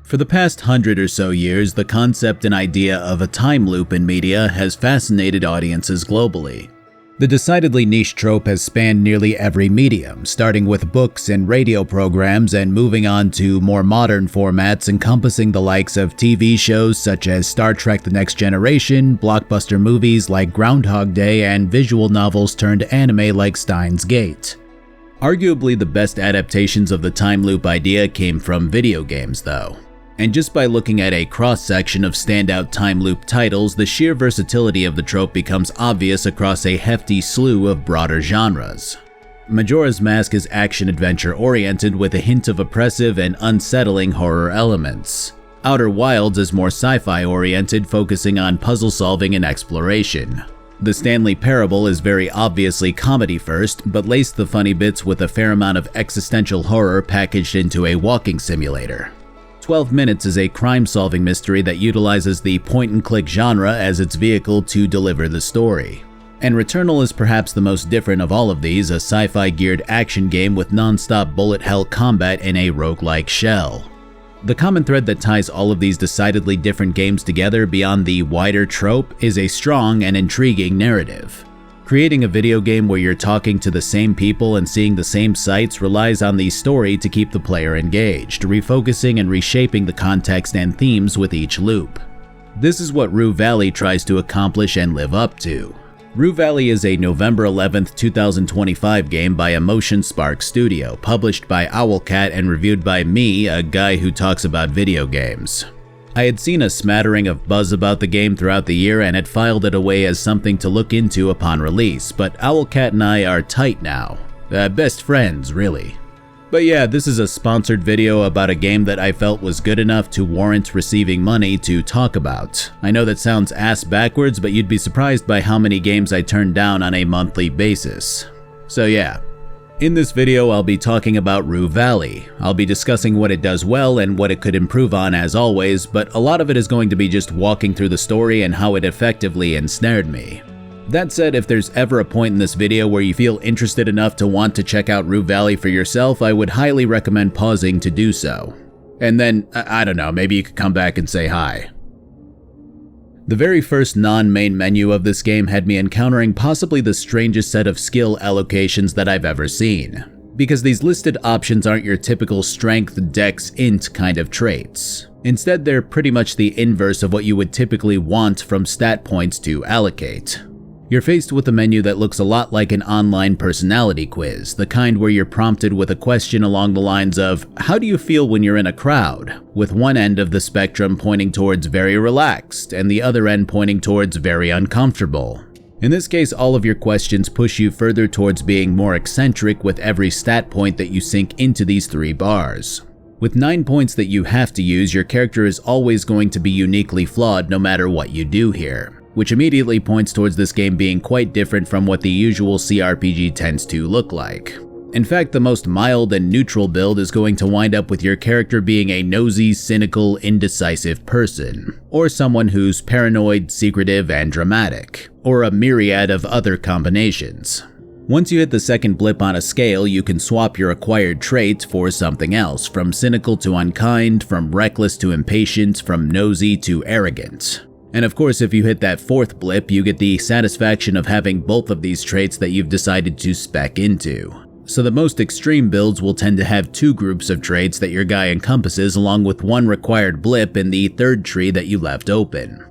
For the past 100 or so years, the concept and idea of a time loop in media has fascinated audiences globally. The decidedly niche trope has spanned nearly every medium, starting with books and radio programs and moving on to more modern formats encompassing the likes of TV shows such as Star Trek: The Next Generation, blockbuster movies like Groundhog Day, and visual novels turned anime like Steins Gate. Arguably the best adaptations of the time loop idea came from video games though. And just by looking at a cross-section of standout time loop titles, the sheer versatility of the trope becomes obvious across a hefty slew of broader genres. Majora's Mask is action-adventure oriented with a hint of oppressive and unsettling horror elements. Outer Wilds is more sci-fi oriented, focusing on puzzle solving and exploration. The Stanley Parable is very obviously comedy first, but laced the funny bits with a fair amount of existential horror packaged into a walking simulator. 12 Minutes is a crime-solving mystery that utilizes the point-and-click genre as its vehicle to deliver the story. And Returnal is perhaps the most different of all of these, a sci-fi-geared action game with non-stop bullet-hell combat in a roguelike shell. The common thread that ties all of these decidedly different games together beyond the wider trope is a strong and intriguing narrative. Creating a video game where you're talking to the same people and seeing the same sights relies on the story to keep the player engaged, refocusing and reshaping the context and themes with each loop. This is what Rue Valley tries to accomplish and live up to. Rue Valley is a November 11, 2025 game by Emotion Spark Studio, published by Owlcat and reviewed by me, a guy who talks about video games. I had seen a smattering of buzz about the game throughout the year and had filed it away as something to look into upon release, but Owlcat and I are tight now. Best friends, really. But yeah, this is a sponsored video about a game that I felt was good enough to warrant receiving money to talk about. I know that sounds ass backwards, but you'd be surprised by how many games I turn down on a monthly basis. So yeah. In this video, I'll be talking about Rue Valley. I'll be discussing what it does well and what it could improve on as always, but a lot of it is going to be just walking through the story and how it effectively ensnared me. That said, if there's ever a point in this video where you feel interested enough to want to check out Rue Valley for yourself, I would highly recommend pausing to do so. And then, I don't know, maybe you could come back and say hi. The very first non-main menu of this game had me encountering possibly the strangest set of skill allocations that I've ever seen, because these listed options aren't your typical strength, dex, int kind of traits. Instead, they're pretty much the inverse of what you would typically want from stat points to allocate. You're faced with a menu that looks a lot like an online personality quiz, the kind where you're prompted with a question along the lines of, how do you feel when you're in a crowd? With one end of the spectrum pointing towards very relaxed, and the other end pointing towards very uncomfortable. In this case, all of your questions push you further towards being more eccentric with every stat point that you sink into these 3 bars. With 9 points that you have to use, your character is always going to be uniquely flawed no matter what you do here, which immediately points towards this game being quite different from what the usual CRPG tends to look like. In fact, the most mild and neutral build is going to wind up with your character being a nosy, cynical, indecisive person, or someone who's paranoid, secretive, and dramatic, or a myriad of other combinations. Once you hit the second blip on a scale, you can swap your acquired trait for something else, from cynical to unkind, from reckless to impatient, from nosy to arrogant. And of course, if you hit that 4th blip, you get the satisfaction of having both of these traits that you've decided to spec into. So the most extreme builds will tend to have 2 groups of traits that your guy encompasses, along with 1 required blip in the 3rd tree that you left open.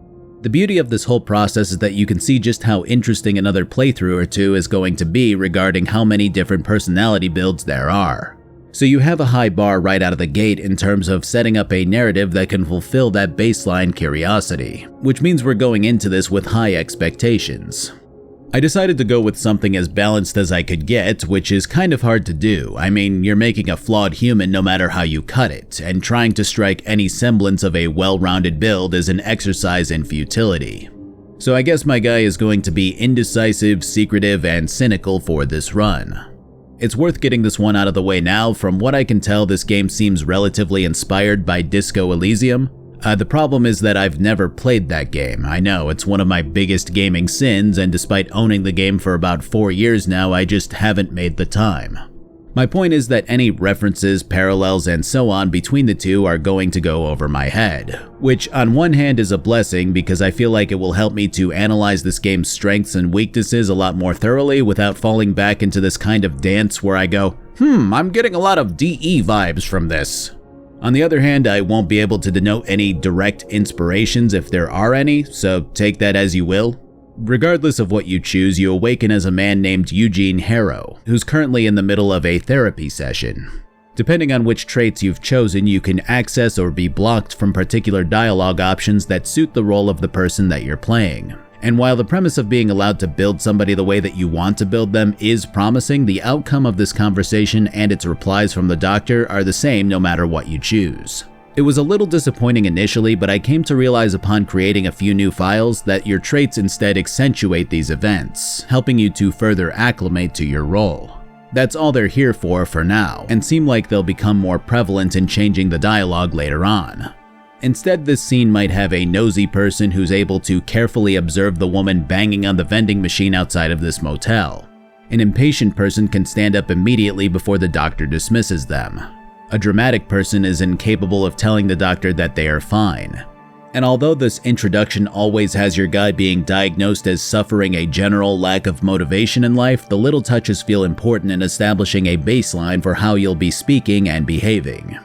The beauty of this whole process is that you can see just how interesting another playthrough or 2 is going to be regarding how many different personality builds there are. So you have a high bar right out of the gate in terms of setting up a narrative that can fulfill that baseline curiosity, which means we're going into this with high expectations. I decided to go with something as balanced as I could get, which is kind of hard to do. I mean, you're making a flawed human no matter how you cut it, and trying to strike any semblance of a well-rounded build is an exercise in futility. So I guess my guy is going to be indecisive, secretive, and cynical for this run. It's worth getting this one out of the way now. From what I can tell, this game seems relatively inspired by Disco Elysium. The problem is that I've never played that game. I know, it's one of my biggest gaming sins, and despite owning the game for about 4 years now, I just haven't made the time. My point is that any references, parallels, and so on between the two are going to go over my head, which on one hand is a blessing because I feel like it will help me to analyze this game's strengths and weaknesses a lot more thoroughly without falling back into this kind of dance where I go, I'm getting a lot of DE vibes from this. On the other hand, I won't be able to denote any direct inspirations if there are any, so take that as you will. Regardless of what you choose, you awaken as a man named Eugene Harrow, who's currently in the middle of a therapy session. Depending on which traits you've chosen, you can access or be blocked from particular dialogue options that suit the role of the person that you're playing. And while the premise of being allowed to build somebody the way that you want to build them is promising, the outcome of this conversation and its replies from the doctor are the same no matter what you choose. It was a little disappointing initially, but I came to realize upon creating a few new files that your traits instead accentuate these events, helping you to further acclimate to your role. That's all they're here for now, and seem like they'll become more prevalent in changing the dialogue later on. Instead, this scene might have a nosy person who's able to carefully observe the woman banging on the vending machine outside of this motel. An impatient person can stand up immediately before the doctor dismisses them. A dramatic person is incapable of telling the doctor that they are fine. And although this introduction always has your guy being diagnosed as suffering a general lack of motivation in life, the little touches feel important in establishing a baseline for how you'll be speaking and behaving.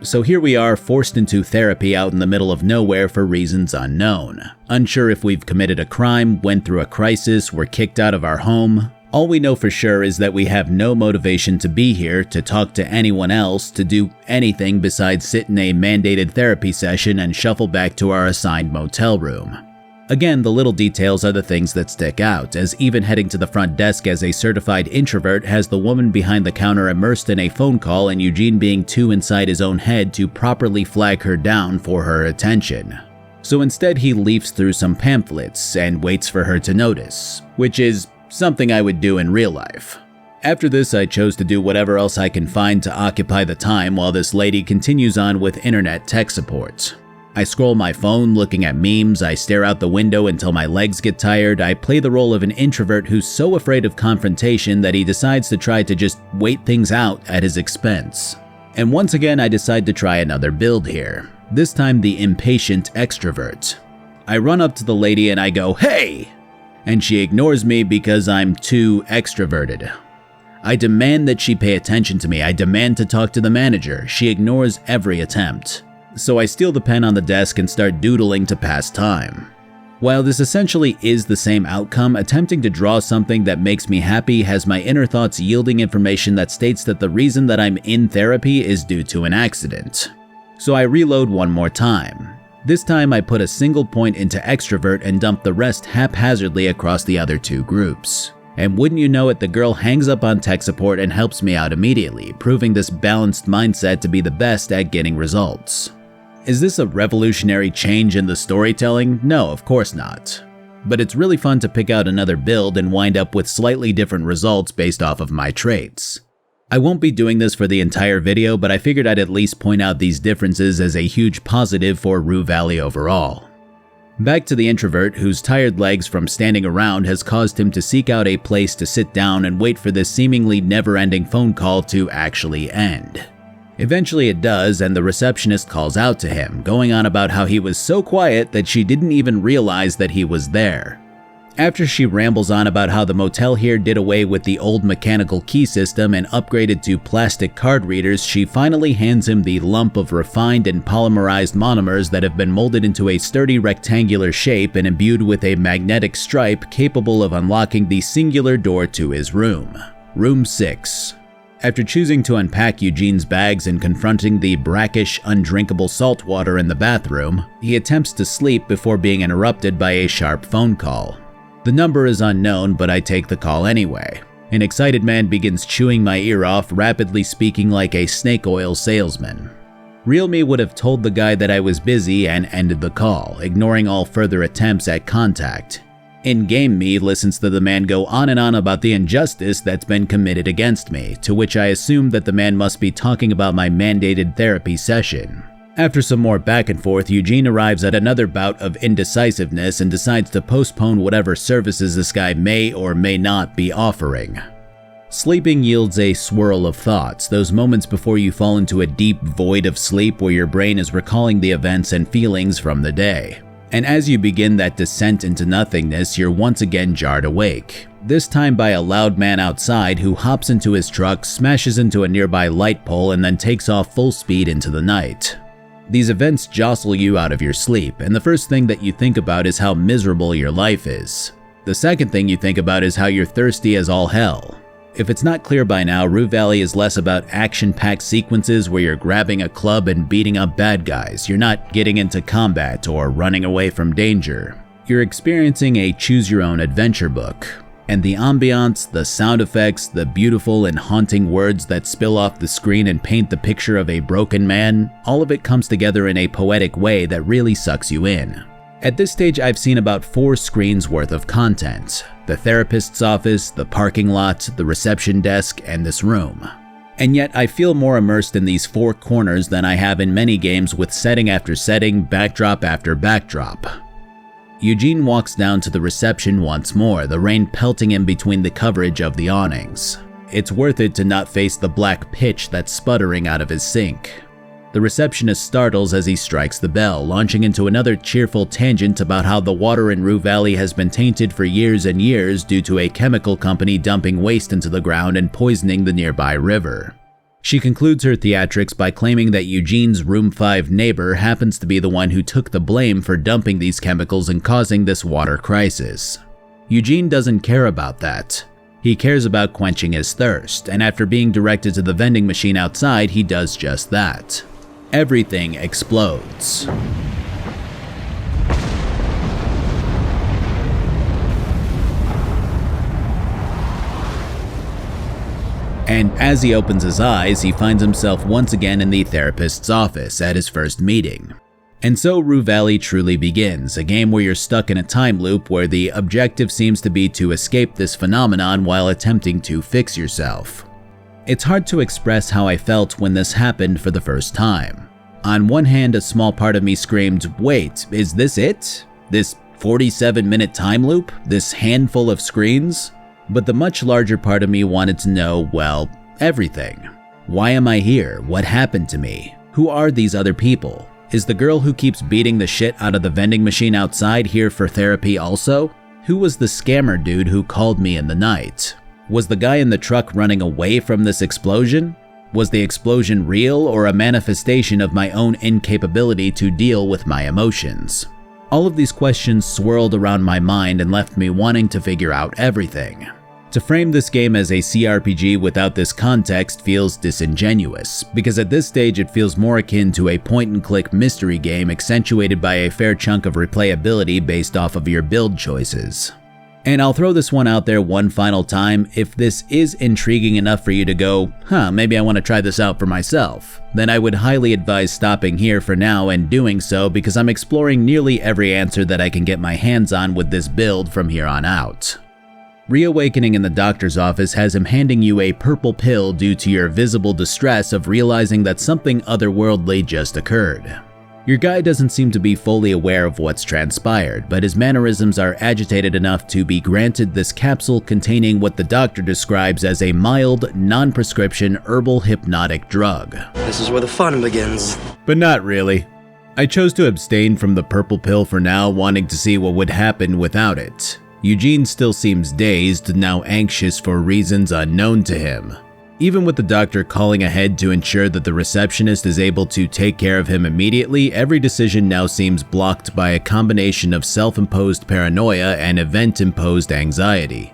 So here we are, forced into therapy out in the middle of nowhere for reasons unknown. Unsure if we've committed a crime, went through a crisis, were kicked out of our home. All we know for sure is that we have no motivation to be here, to talk to anyone else, to do anything besides sit in a mandated therapy session and shuffle back to our assigned motel room. Again, the little details are the things that stick out, as even heading to the front desk as a certified introvert has the woman behind the counter immersed in a phone call and Eugene being too inside his own head to properly flag her down for her attention. So instead he leafs through some pamphlets and waits for her to notice, which is something I would do in real life. After this, I chose to do whatever else I can find to occupy the time while this lady continues on with internet tech support. I scroll my phone looking at memes, I stare out the window until my legs get tired, I play the role of an introvert who's so afraid of confrontation that he decides to try to just wait things out at his expense. And once again, I decide to try another build here, this time the impatient extrovert. I run up to the lady and I go, "Hey!" and she ignores me because I'm too extroverted. I demand that she pay attention to me. I demand to talk to the manager. She ignores every attempt. So I steal the pen on the desk and start doodling to pass time. While this essentially is the same outcome, attempting to draw something that makes me happy has my inner thoughts yielding information that states that the reason that I'm in therapy is due to an accident. So I reload one more time. This time I put a single point into extrovert and dump the rest haphazardly across the other two groups. And wouldn't you know it, the girl hangs up on tech support and helps me out immediately, proving this balanced mindset to be the best at getting results. Is this a revolutionary change in the storytelling? No, of course not. But it's really fun to pick out another build and wind up with slightly different results based off of my traits. I won't be doing this for the entire video, but I figured I'd at least point out these differences as a huge positive for Rue Valley overall. Back to the introvert, whose tired legs from standing around has caused him to seek out a place to sit down and wait for this seemingly never-ending phone call to actually end. Eventually it does, and the receptionist calls out to him, going on about how he was so quiet that she didn't even realize that he was there. After she rambles on about how the motel here did away with the old mechanical key system and upgraded to plastic card readers, she finally hands him the lump of refined and polymerized monomers that have been molded into a sturdy rectangular shape and imbued with a magnetic stripe capable of unlocking the singular door to his room. Room 6. After choosing to unpack Eugene's bags and confronting the brackish, undrinkable salt water in the bathroom, he attempts to sleep before being interrupted by a sharp phone call. The number is unknown, but I take the call anyway. An excited man begins chewing my ear off, rapidly speaking like a snake oil salesman. Real me would have told the guy that I was busy and ended the call, ignoring all further attempts at contact. In-game me listens to the man go on and on about the injustice that's been committed against me, to which I assume that the man must be talking about my mandated therapy session. After some more back and forth, Eugene arrives at another bout of indecisiveness and decides to postpone whatever services this guy may or may not be offering. Sleeping yields a swirl of thoughts, those moments before you fall into a deep void of sleep where your brain is recalling the events and feelings from the day. And as you begin that descent into nothingness, you're once again jarred awake, this time by a loud man outside who hops into his truck, smashes into a nearby light pole, and then takes off full speed into the night. These events jostle you out of your sleep, and the first thing that you think about is how miserable your life is. The second thing you think about is how you're thirsty as all hell. If it's not clear by now, Rue Valley is less about action-packed sequences where you're grabbing a club and beating up bad guys. You're not getting into combat or running away from danger. You're experiencing a choose-your-own-adventure book. And the ambiance, the sound effects, the beautiful and haunting words that spill off the screen and paint the picture of a broken man, all of it comes together in a poetic way that really sucks you in. At this stage, I've seen about 4 screens worth of content: the therapist's office, the parking lot, the reception desk, and this room. And yet I feel more immersed in these 4 corners than I have in many games with setting after setting, backdrop after backdrop. Eugene walks down to the reception once more, the rain pelting in between the coverage of the awnings. It's worth it to not face the black pitch that's sputtering out of his sink. The receptionist startles as he strikes the bell, launching into another cheerful tangent about how the water in Rue Valley has been tainted for years and years due to a chemical company dumping waste into the ground and poisoning the nearby river. She concludes her theatrics by claiming that Eugene's Room 5 neighbor happens to be the one who took the blame for dumping these chemicals and causing this water crisis. Eugene doesn't care about that. He cares about quenching his thirst, and after being directed to the vending machine outside, he does just that. Everything explodes. And as he opens his eyes, he finds himself once again in the therapist's office at his first meeting. And so Rue Valley truly begins, a game where you're stuck in a time loop where the objective seems to be to escape this phenomenon while attempting to fix yourself. It's hard to express how I felt when this happened for the first time. On one hand, a small part of me screamed, wait, is this it? This 47-minute time loop? This handful of screens? But the much larger part of me wanted to know, well, everything. Why am I here? What happened to me? Who are these other people? Is the girl who keeps beating the shit out of the vending machine outside here for therapy also? Who was the scammer dude who called me in the night? Was the guy in the truck running away from this explosion? Was the explosion real or a manifestation of my own incapability to deal with my emotions? All of these questions swirled around my mind and left me wanting to figure out everything. To frame this game as a CRPG without this context feels disingenuous, because at this stage it feels more akin to a point-and-click mystery game accentuated by a fair chunk of replayability based off of your build choices. And I'll throw this one out there one final time: if this is intriguing enough for you to go, maybe I want to try this out for myself, then I would highly advise stopping here for now and doing so, because I'm exploring nearly every answer that I can get my hands on with this build from here on out. Reawakening in the doctor's office has him handing you a purple pill due to your visible distress of realizing that something otherworldly just occurred. Your guy doesn't seem to be fully aware of what's transpired, but his mannerisms are agitated enough to be granted this capsule containing what the doctor describes as a mild, non-prescription herbal hypnotic drug. This is where the fun begins. But not really. I chose to abstain from the purple pill for now, wanting to see what would happen without it. Eugene still seems dazed, now anxious for reasons unknown to him. Even with the doctor calling ahead to ensure that the receptionist is able to take care of him immediately, every decision now seems blocked by a combination of self-imposed paranoia and event-imposed anxiety.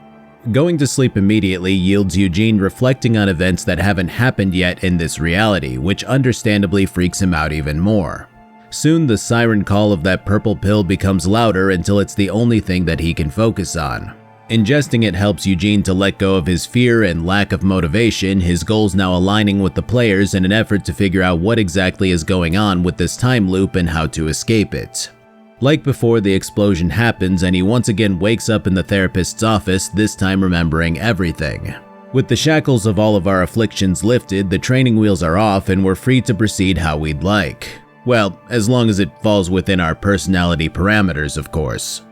Going to sleep immediately yields Eugene reflecting on events that haven't happened yet in this reality, which understandably freaks him out even more. Soon the siren call of that purple pill becomes louder until it's the only thing that he can focus on. Ingesting it helps Eugene to let go of his fear and lack of motivation, his goals now aligning with the players in an effort to figure out what exactly is going on with this time loop and how to escape it. Like before, the explosion happens and he once again wakes up in the therapist's office, this time remembering everything. With the shackles of all of our afflictions lifted, the training wheels are off and we're free to proceed how we'd like. Well, as long as it falls within our personality parameters, of course.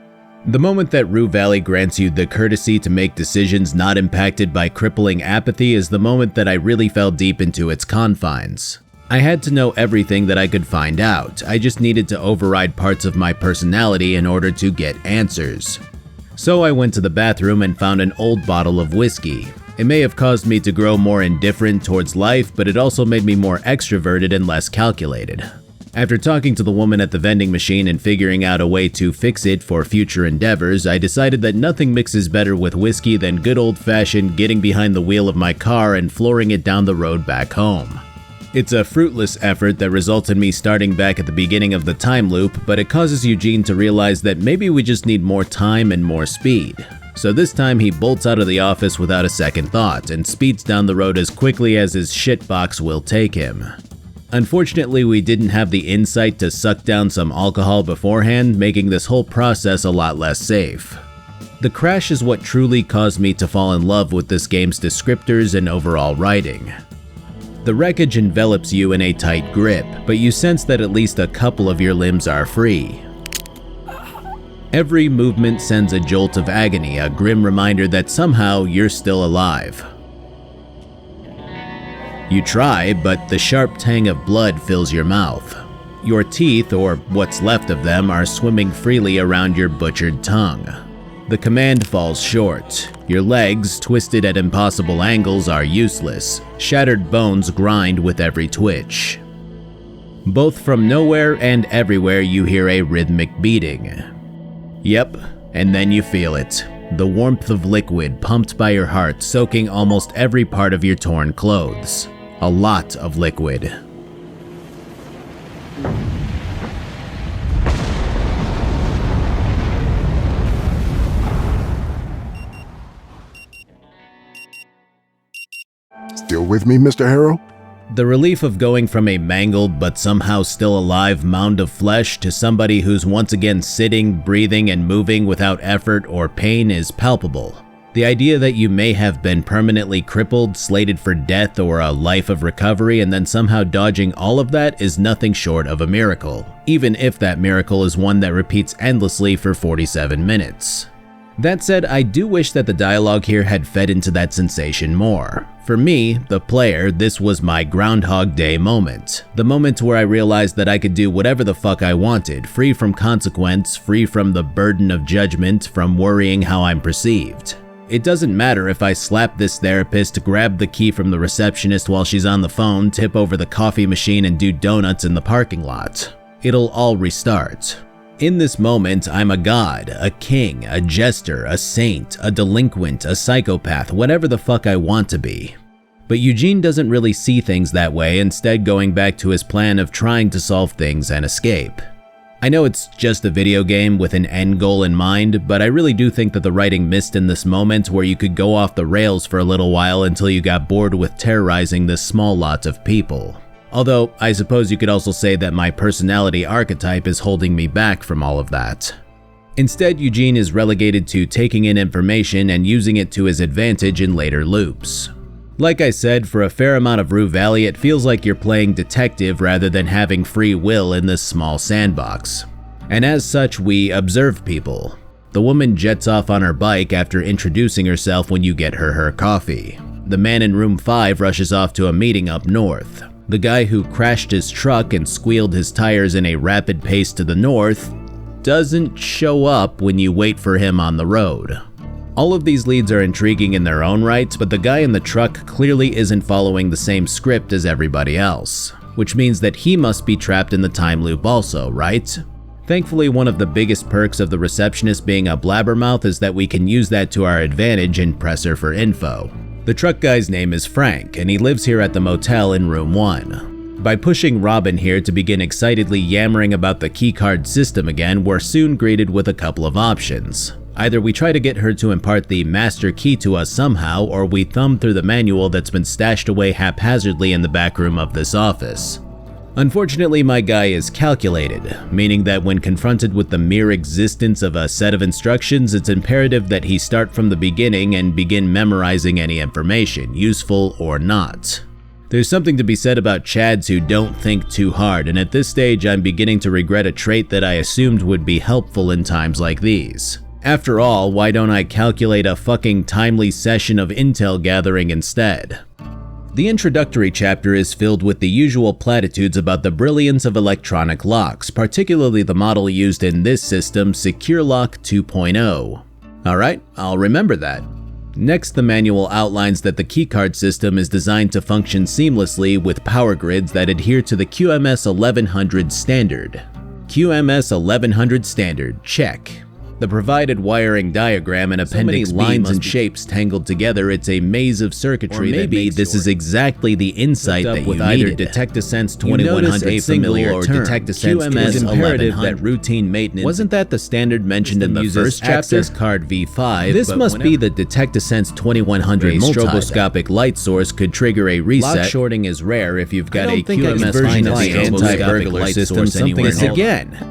The moment that Rue Valley grants you the courtesy to make decisions not impacted by crippling apathy is the moment that I really fell deep into its confines. I had to know everything that I could find out. I just needed to override parts of my personality in order to get answers. So I went to the bathroom and found an old bottle of whiskey. It may have caused me to grow more indifferent towards life, but it also made me more extroverted and less calculated. After talking to the woman at the vending machine and figuring out a way to fix it for future endeavors, I decided that nothing mixes better with whiskey than good old-fashioned getting behind the wheel of my car and flooring it down the road back home. It's a fruitless effort that results in me starting back at the beginning of the time loop, but it causes Eugene to realize that maybe we just need more time and more speed. So this time he bolts out of the office without a second thought and speeds down the road as quickly as his shitbox will take him. Unfortunately, we didn't have the insight to suck down some alcohol beforehand, making this whole process a lot less safe. The crash is what truly caused me to fall in love with this game's descriptors and overall writing. The wreckage envelops you in a tight grip, but you sense that at least a couple of your limbs are free. Every movement sends a jolt of agony, a grim reminder that somehow you're still alive. You try, but the sharp tang of blood fills your mouth. Your teeth, or what's left of them, are swimming freely around your butchered tongue. The command falls short. Your legs, twisted at impossible angles, are useless. Shattered bones grind with every twitch. Both from nowhere and everywhere you hear a rhythmic beating. Yep, and then you feel it. The warmth of liquid pumped by your heart soaking almost every part of your torn clothes. A lot of liquid. Still with me, Mr. Harrow? The relief of going from a mangled but somehow still alive mound of flesh to somebody who's once again sitting, breathing, and moving without effort or pain is palpable. The idea that you may have been permanently crippled, slated for death or a life of recovery, and then somehow dodging all of that is nothing short of a miracle, even if that miracle is one that repeats endlessly for 47 minutes. That said, I do wish that the dialogue here had fed into that sensation more. For me, the player, this was my Groundhog Day moment. The moment where I realized that I could do whatever the fuck I wanted, free from consequence, free from the burden of judgment, from worrying how I'm perceived. It doesn't matter if I slap this therapist, grab the key from the receptionist while she's on the phone, tip over the coffee machine, and do donuts in the parking lot. It'll all restart. In this moment, I'm a god, a king, a jester, a saint, a delinquent, a psychopath, whatever the fuck I want to be. But Eugene doesn't really see things that way, instead going back to his plan of trying to solve things and escape. I know it's just a video game with an end goal in mind, but I really do think that the writing missed in this moment where you could go off the rails for a little while until you got bored with terrorizing this small lot of people. Although, I suppose you could also say that my personality archetype is holding me back from all of that. Instead, Eugene is relegated to taking in information and using it to his advantage in later loops. Like I said, for a fair amount of Rue Valley, it feels like you're playing detective rather than having free will in this small sandbox. And as such, we observe people. The woman jets off on her bike after introducing herself when you get her coffee. The man in room 5 rushes off to a meeting up north. The guy who crashed his truck and squealed his tires in a rapid pace to the north doesn't show up when you wait for him on the road. All of these leads are intriguing in their own right, but the guy in the truck clearly isn't following the same script as everybody else, which means that he must be trapped in the time loop also, right? Thankfully, one of the biggest perks of the receptionist being a blabbermouth is that we can use that to our advantage and press her for info. The truck guy's name is Frank, and he lives here at the motel in room 1. By pushing Robin here to begin excitedly yammering about the keycard system again, we're soon greeted with a couple of options. Either we try to get her to impart the master key to us somehow, or we thumb through the manual that's been stashed away haphazardly in the back room of this office. Unfortunately, my guy is calculated, meaning that when confronted with the mere existence of a set of instructions, it's imperative that he start from the beginning and begin memorizing any information, useful or not. There's something to be said about Chads who don't think too hard, and at this stage I'm beginning to regret a trait that I assumed would be helpful in times like these. After all, why don't I calculate a fucking timely session of intel gathering instead? The introductory chapter is filled with the usual platitudes about the brilliance of electronic locks, particularly the model used in this system, Secure Lock 2.0. Alright, I'll remember that. Next, the manual outlines that the keycard system is designed to function seamlessly with power grids that adhere to the QMS 1100 standard. QMS 1100 standard, check. The provided wiring diagram and appendix lines and shapes tangled together, it's a maze of circuitry. Or maybe this is exactly the insight that you either needed. DetectAscent 2100 a familiar or DetectAscent QMS imperative that routine maintenance. Wasn't that the standard mentioned in the first chapter? Access card V5. This must be the DetectAscent 2100 stroboscopic light source could trigger a reset. Lock shorting is rare if you've got a QMS version of the anti-burglar system anywhere.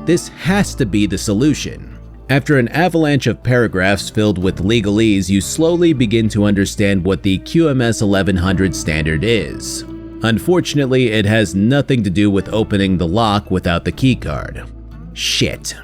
This has to be the solution. After an avalanche of paragraphs filled with legalese, you slowly begin to understand what the QMS 1100 standard is. Unfortunately, it has nothing to do with opening the lock without the keycard. Shit.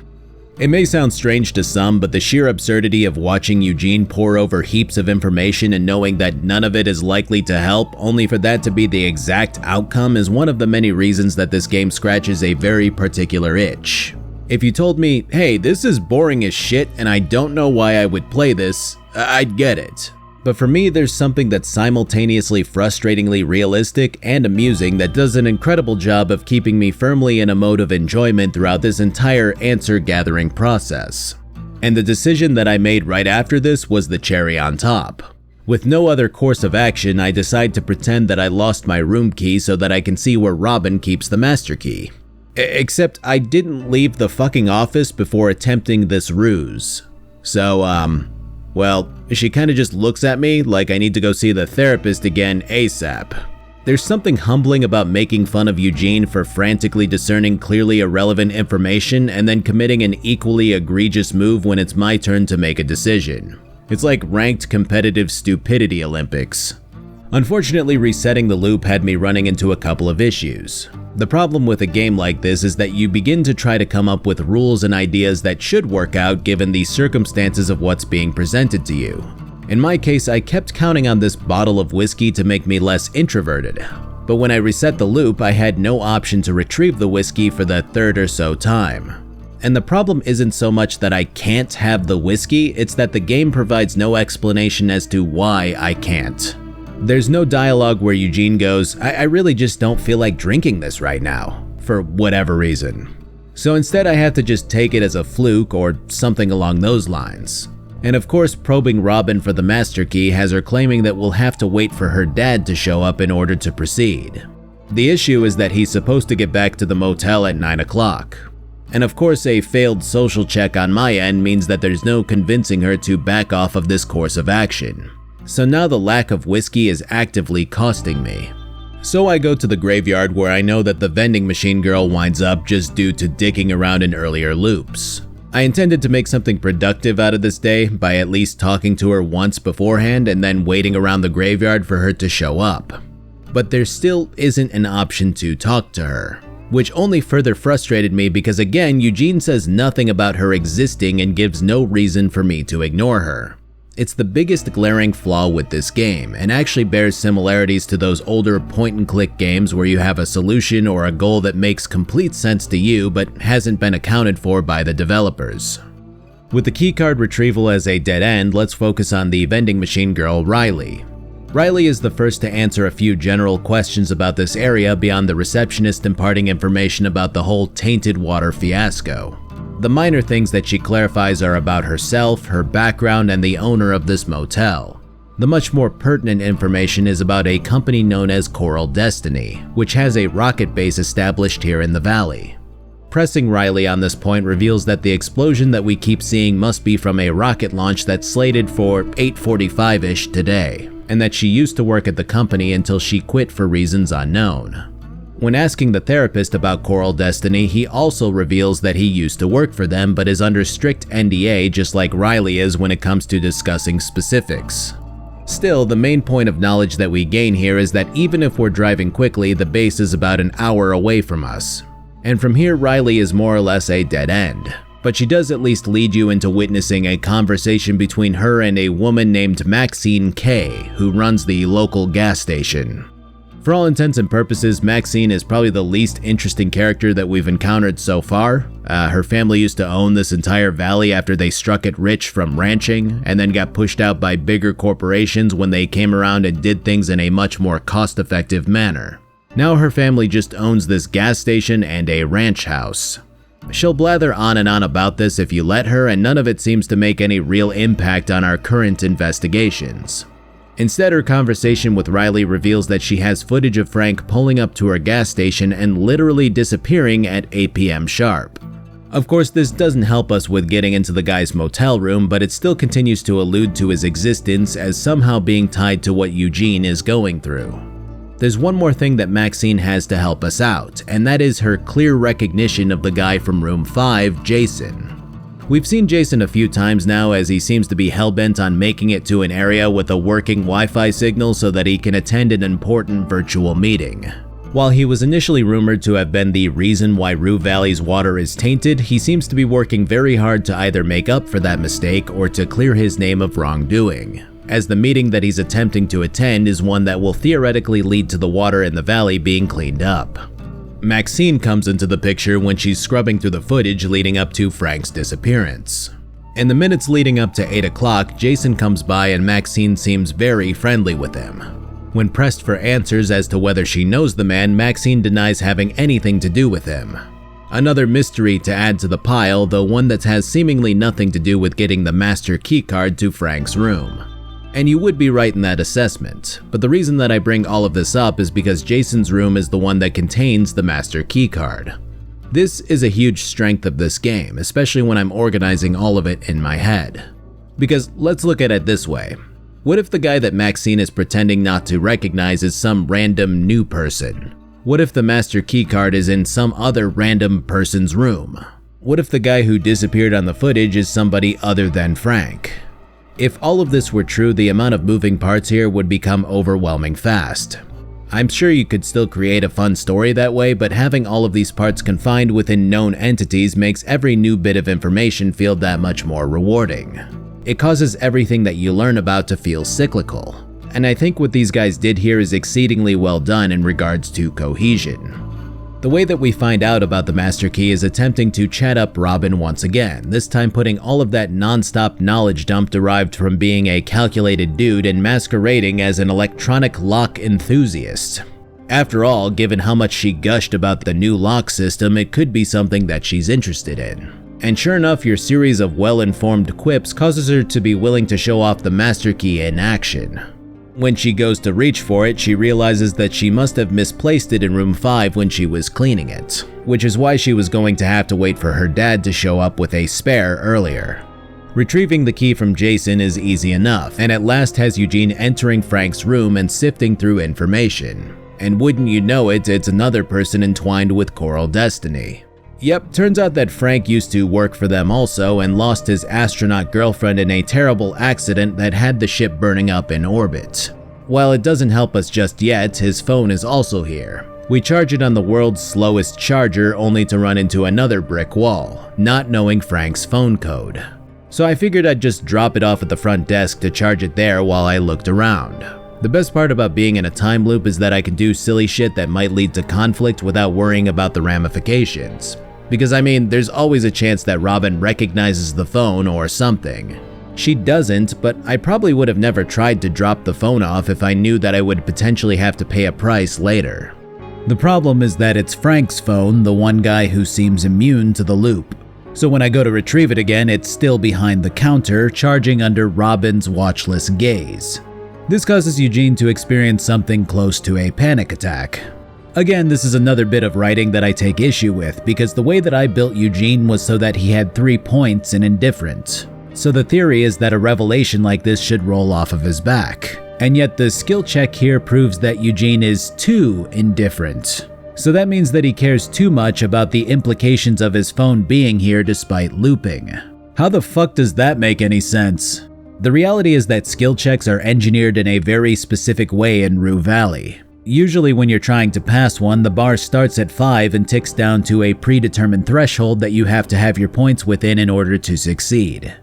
It may sound strange to some, but the sheer absurdity of watching Eugene pore over heaps of information and knowing that none of it is likely to help, only for that to be the exact outcome, is one of the many reasons that this game scratches a very particular itch. If you told me, hey, this is boring as shit and I don't know why I would play this, I'd get it. But for me, there's something that's simultaneously frustratingly realistic and amusing that does an incredible job of keeping me firmly in a mode of enjoyment throughout this entire answer gathering process. And the decision that I made right after this was the cherry on top. With no other course of action, I decide to pretend that I lost my room key so that I can see where Robin keeps the master key. Except I didn't leave the fucking office before attempting this ruse. So, well, she kinda just looks at me like I need to go see the therapist again ASAP. There's something humbling about making fun of Eugene for frantically discerning clearly irrelevant information and then committing an equally egregious move when it's my turn to make a decision. It's like ranked competitive stupidity Olympics. Unfortunately, resetting the loop had me running into a couple of issues. The problem with a game like this is that you begin to try to come up with rules and ideas that should work out given the circumstances of what's being presented to you. In my case, I kept counting on this bottle of whiskey to make me less introverted. But when I reset the loop, I had no option to retrieve the whiskey for the third or so time. And the problem isn't so much that I can't have the whiskey, it's that the game provides no explanation as to why I can't. There's no dialogue where Eugene goes, I really just don't feel like drinking this right now, for whatever reason. So instead I have to just take it as a fluke or something along those lines. And of course, probing Robin for the master key has her claiming that we'll have to wait for her dad to show up in order to proceed. The issue is that he's supposed to get back to the motel at 9 o'clock. And of course, a failed social check on my end means that there's no convincing her to back off of this course of action. So now the lack of whiskey is actively costing me. So I go to the graveyard where I know that the vending machine girl winds up just due to dicking around in earlier loops. I intended to make something productive out of this day by at least talking to her once beforehand and then waiting around the graveyard for her to show up. But there still isn't an option to talk to her, which only further frustrated me because again, Eugene says nothing about her existing and gives no reason for me to ignore her. It's the biggest glaring flaw with this game, and actually bears similarities to those older point-and-click games where you have a solution or a goal that makes complete sense to you but hasn't been accounted for by the developers. With the keycard retrieval as a dead end, let's focus on the vending machine girl, Riley. Riley is the first to answer a few general questions about this area beyond the receptionist imparting information about the whole tainted water fiasco. The minor things that she clarifies are about herself, her background, and the owner of this motel. The much more pertinent information is about a company known as Coral Destiny, which has a rocket base established here in the valley. Pressing Riley on this point reveals that the explosion that we keep seeing must be from a rocket launch that's slated for 8:45-ish today, and that she used to work at the company until she quit for reasons unknown. When asking the therapist about Coral Destiny, he also reveals that he used to work for them but is under strict NDA just like Riley is when it comes to discussing specifics. Still, the main point of knowledge that we gain here is that even if we're driving quickly, the base is about an hour away from us. And from here, Riley is more or less a dead end. but she does at least lead you into witnessing a conversation between her and a woman named Maxine K, who runs the local gas station. For all intents and purposes, Maxine is probably the least interesting character that we've encountered so far. Her family used to own this entire valley after they struck it rich from ranching, and then got pushed out by bigger corporations when they came around and did things in a much more cost-effective manner. Now her family just owns this gas station and a ranch house. She'll blather on and on about this if you let her, and none of it seems to make any real impact on our current investigations. Instead, her conversation with Riley reveals that she has footage of Frank pulling up to her gas station and literally disappearing at 8 p.m. sharp. Of course, this doesn't help us with getting into the guy's motel room, but it still continues to allude to his existence as somehow being tied to what Eugene is going through. There's one more thing that Maxine has to help us out, and that is her clear recognition of the guy from room 5, Jason. We've seen Jason a few times now, as he seems to be hellbent on making it to an area with a working Wi-Fi signal so that he can attend an important virtual meeting. While he was initially rumored to have been the reason why Rue Valley's water is tainted, he seems to be working very hard to either make up for that mistake or to clear his name of wrongdoing, as the meeting that he's attempting to attend is one that will theoretically lead to the water in the valley being cleaned up. Maxine comes into the picture when she's scrubbing through the footage leading up to Frank's disappearance. In the minutes leading up to 8 o'clock, Jason comes by and Maxine seems very friendly with him. When pressed for answers as to whether she knows the man, Maxine denies having anything to do with him. Another mystery to add to the pile, though one that has seemingly nothing to do with getting the master keycard to Frank's room. And you would be right in that assessment, but the reason that I bring all of this up is because Jason's room is the one that contains the master keycard. This is a huge strength of this game, especially when I'm organizing all of it in my head. Because let's look at it this way. What if the guy that Maxine is pretending not to recognize is some random new person? What if the master keycard is in some other random person's room? What if the guy who disappeared on the footage is somebody other than Frank? If all of this were true, the amount of moving parts here would become overwhelming fast. I'm sure you could still create a fun story that way, but having all of these parts confined within known entities makes every new bit of information feel that much more rewarding. It causes everything that you learn about to feel cyclical, and I think what these guys did here is exceedingly well done in regards to cohesion. The way that we find out about the Master Key is attempting to chat up Robin once again, this time putting all of that non-stop knowledge dump derived from being a calculated dude and masquerading as an electronic lock enthusiast. After all, given how much she gushed about the new lock system, it could be something that she's interested in. And sure enough, your series of well-informed quips causes her to be willing to show off the Master Key in action. When she goes to reach for it, she realizes that she must have misplaced it in room 5 when she was cleaning it, which is why she was going to have to wait for her dad to show up with a spare earlier. Retrieving the key from Jason is easy enough, and at last has Eugene entering Frank's room and sifting through information. And wouldn't you know it, it's another person entwined with Coral Destiny. Yep, turns out that Frank used to work for them also and lost his astronaut girlfriend in a terrible accident that had the ship burning up in orbit. While it doesn't help us just yet, his phone is also here. We charge it on the world's slowest charger only to run into another brick wall, not knowing Frank's phone code. So I figured I'd just drop it off at the front desk to charge it there while I looked around. The best part about being in a time loop is that I can do silly shit that might lead to conflict without worrying about the ramifications. Because I mean, there's always a chance that Robin recognizes the phone or something. She doesn't, but I probably would have never tried to drop the phone off if I knew that I would potentially have to pay a price later. The problem is that it's Frank's phone, the one guy who seems immune to the loop. So when I go to retrieve it again, it's still behind the counter, charging under Robin's watchless gaze. This causes Eugene to experience something close to a panic attack. Again, this is another bit of writing that I take issue with, because the way that I built Eugene was so that he had 3 points in indifferent. So the theory is that a revelation like this should roll off of his back. And yet the skill check here proves that Eugene is too indifferent. So that means that he cares too much about the implications of his phone being here despite looping. How the fuck does that make any sense? The reality is that skill checks are engineered in a very specific way in Rue Valley. Usually when you're trying to pass one, the bar starts at 5 and ticks down to a predetermined threshold that you have to have your points within in order to succeed.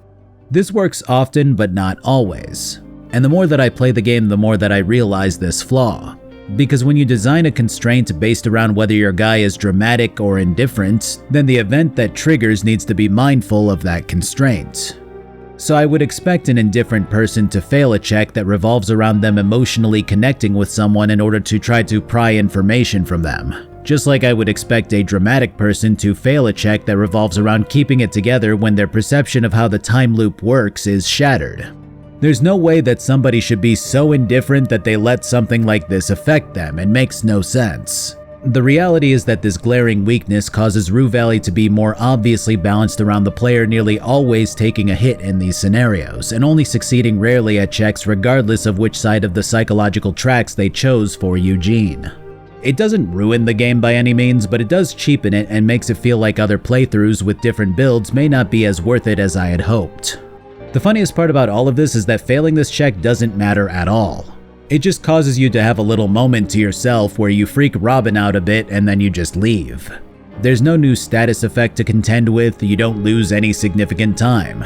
This works often, but not always. And the more that I play the game, the more that I realize this flaw. Because when you design a constraint based around whether your guy is dramatic or indifferent, then the event that triggers needs to be mindful of that constraint. So I would expect an indifferent person to fail a check that revolves around them emotionally connecting with someone in order to try to pry information from them. Just like I would expect a dramatic person to fail a check that revolves around keeping it together when their perception of how the time loop works is shattered. There's no way that somebody should be so indifferent that they let something like this affect them. It makes no sense. The reality is that this glaring weakness causes Rue Valley to be more obviously balanced around the player nearly always taking a hit in these scenarios, and only succeeding rarely at checks regardless of which side of the psychological tracks they chose for Eugene. It doesn't ruin the game by any means, but it does cheapen it and makes it feel like other playthroughs with different builds may not be as worth it as I had hoped. The funniest part about all of this is that failing this check doesn't matter at all. It just causes you to have a little moment to yourself where you freak Robin out a bit and then you just leave. There's no new status effect to contend with, you don't lose any significant time.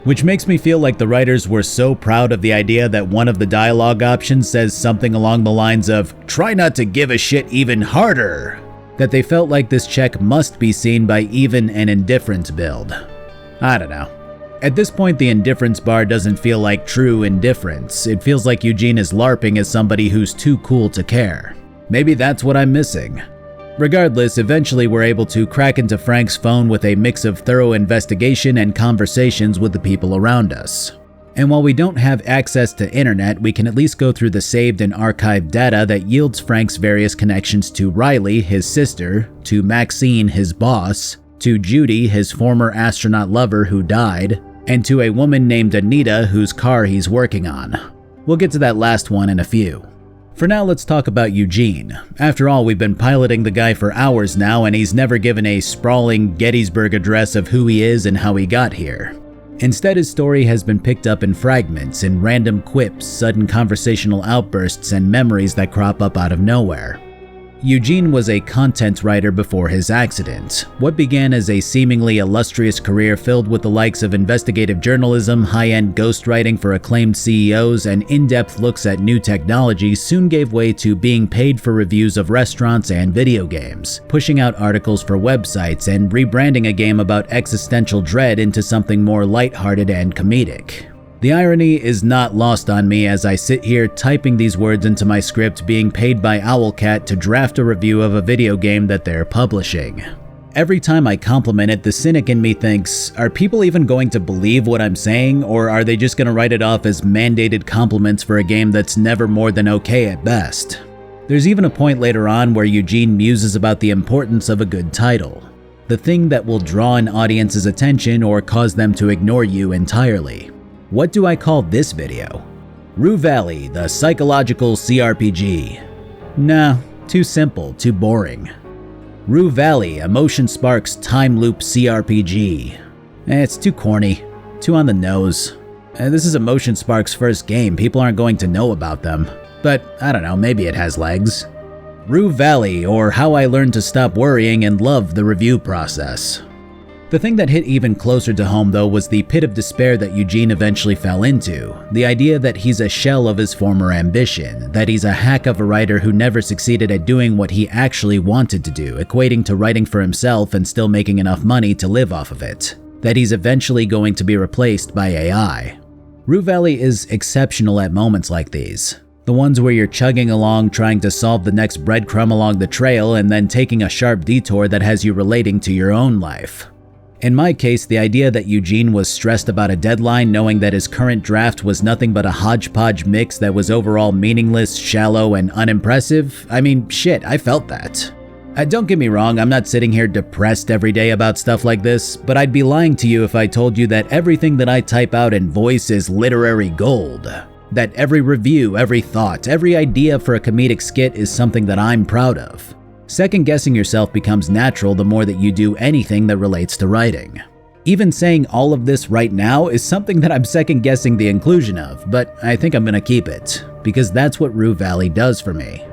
Which makes me feel like the writers were so proud of the idea that one of the dialogue options says something along the lines of, "Try not to give a shit even harder," that they felt like this check must be seen by even an indifferent build. I don't know. At this point, the indifference bar doesn't feel like true indifference. It feels like Eugene is LARPing as somebody who's too cool to care. Maybe that's what I'm missing. Regardless, eventually we're able to crack into Frank's phone with a mix of thorough investigation and conversations with the people around us. And while we don't have access to internet, we can at least go through the saved and archived data that yields Frank's various connections to Riley, his sister, to Maxine, his boss, to Judy, his former astronaut lover who died, and to a woman named Anita whose car he's working on. We'll get to that last one in a few. For now, let's talk about Eugene. After all, we've been piloting the guy for hours now, and he's never given a sprawling Gettysburg address of who he is and how he got here. Instead, his story has been picked up in fragments, in random quips, sudden conversational outbursts, and memories that crop up out of nowhere. Eugene was a content writer before his accident. What began as a seemingly illustrious career filled with the likes of investigative journalism, high-end ghostwriting for acclaimed CEOs, and in-depth looks at new technology soon gave way to being paid for reviews of restaurants and video games, pushing out articles for websites, and rebranding a game about existential dread into something more lighthearted and comedic. The irony is not lost on me as I sit here typing these words into my script being paid by Owlcat to draft a review of a video game that they're publishing. Every time I compliment it, the cynic in me thinks, are people even going to believe what I'm saying, or are they just going to write it off as mandated compliments for a game that's never more than okay at best? There's even a point later on where Eugene muses about the importance of a good title, the thing that will draw an audience's attention or cause them to ignore you entirely. What do I call this video? Rue Valley, the psychological CRPG. Nah, too simple, too boring. Rue Valley, Emotion Sparks Time Loop CRPG. It's too corny, too on the nose. This is Emotion Sparks' first game, people aren't going to know about them. But I don't know, maybe it has legs. Rue Valley, or How I Learned to Stop Worrying and Love the Review Process. The thing that hit even closer to home though was the pit of despair that Eugene eventually fell into. The idea that he's a shell of his former ambition, that he's a hack of a writer who never succeeded at doing what he actually wanted to do, equating to writing for himself and still making enough money to live off of it. That he's eventually going to be replaced by AI. Rue Valley is exceptional at moments like these. The ones where you're chugging along trying to solve the next breadcrumb along the trail and then taking a sharp detour that has you relating to your own life. In my case, the idea that Eugene was stressed about a deadline knowing that his current draft was nothing but a hodgepodge mix that was overall meaningless, shallow, and unimpressive, I mean, shit, I felt that. Don't get me wrong, I'm not sitting here depressed every day about stuff like this, but I'd be lying to you if I told you that everything that I type out in voice is literary gold. That every review, every thought, every idea for a comedic skit is something that I'm proud of. Second-guessing yourself becomes natural the more that you do anything that relates to writing. Even saying all of this right now is something that I'm second-guessing the inclusion of, but I think I'm gonna keep it, because that's what Rue Valley does for me.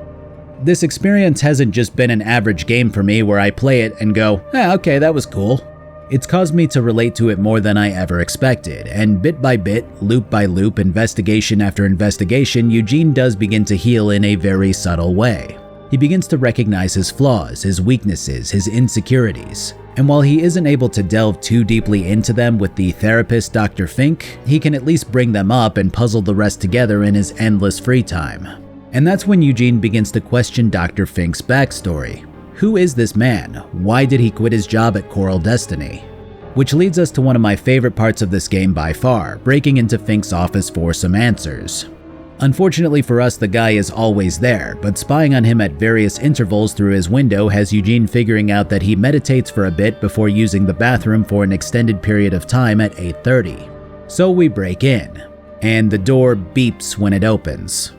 this experience hasn't just been an average game for me where I play it and go, okay, that was cool. It's caused me to relate to it more than I ever expected, and bit by bit, loop by loop, investigation after investigation, Eugene does begin to heal in a very subtle way. He begins to recognize his flaws, his weaknesses, his insecurities. And while he isn't able to delve too deeply into them with the therapist Dr. Fink, he can at least bring them up and puzzle the rest together in his endless free time. And that's when Eugene begins to question Dr. Fink's backstory. Who is this man? Why did he quit his job at Coral Destiny? Which leads us to one of my favorite parts of this game by far, breaking into Fink's office for some answers. Unfortunately for us, the guy is always there, but spying on him at various intervals through his window has Eugene figuring out that he meditates for a bit before using the bathroom for an extended period of time at 8:30. So we break in, and the door beeps when it opens.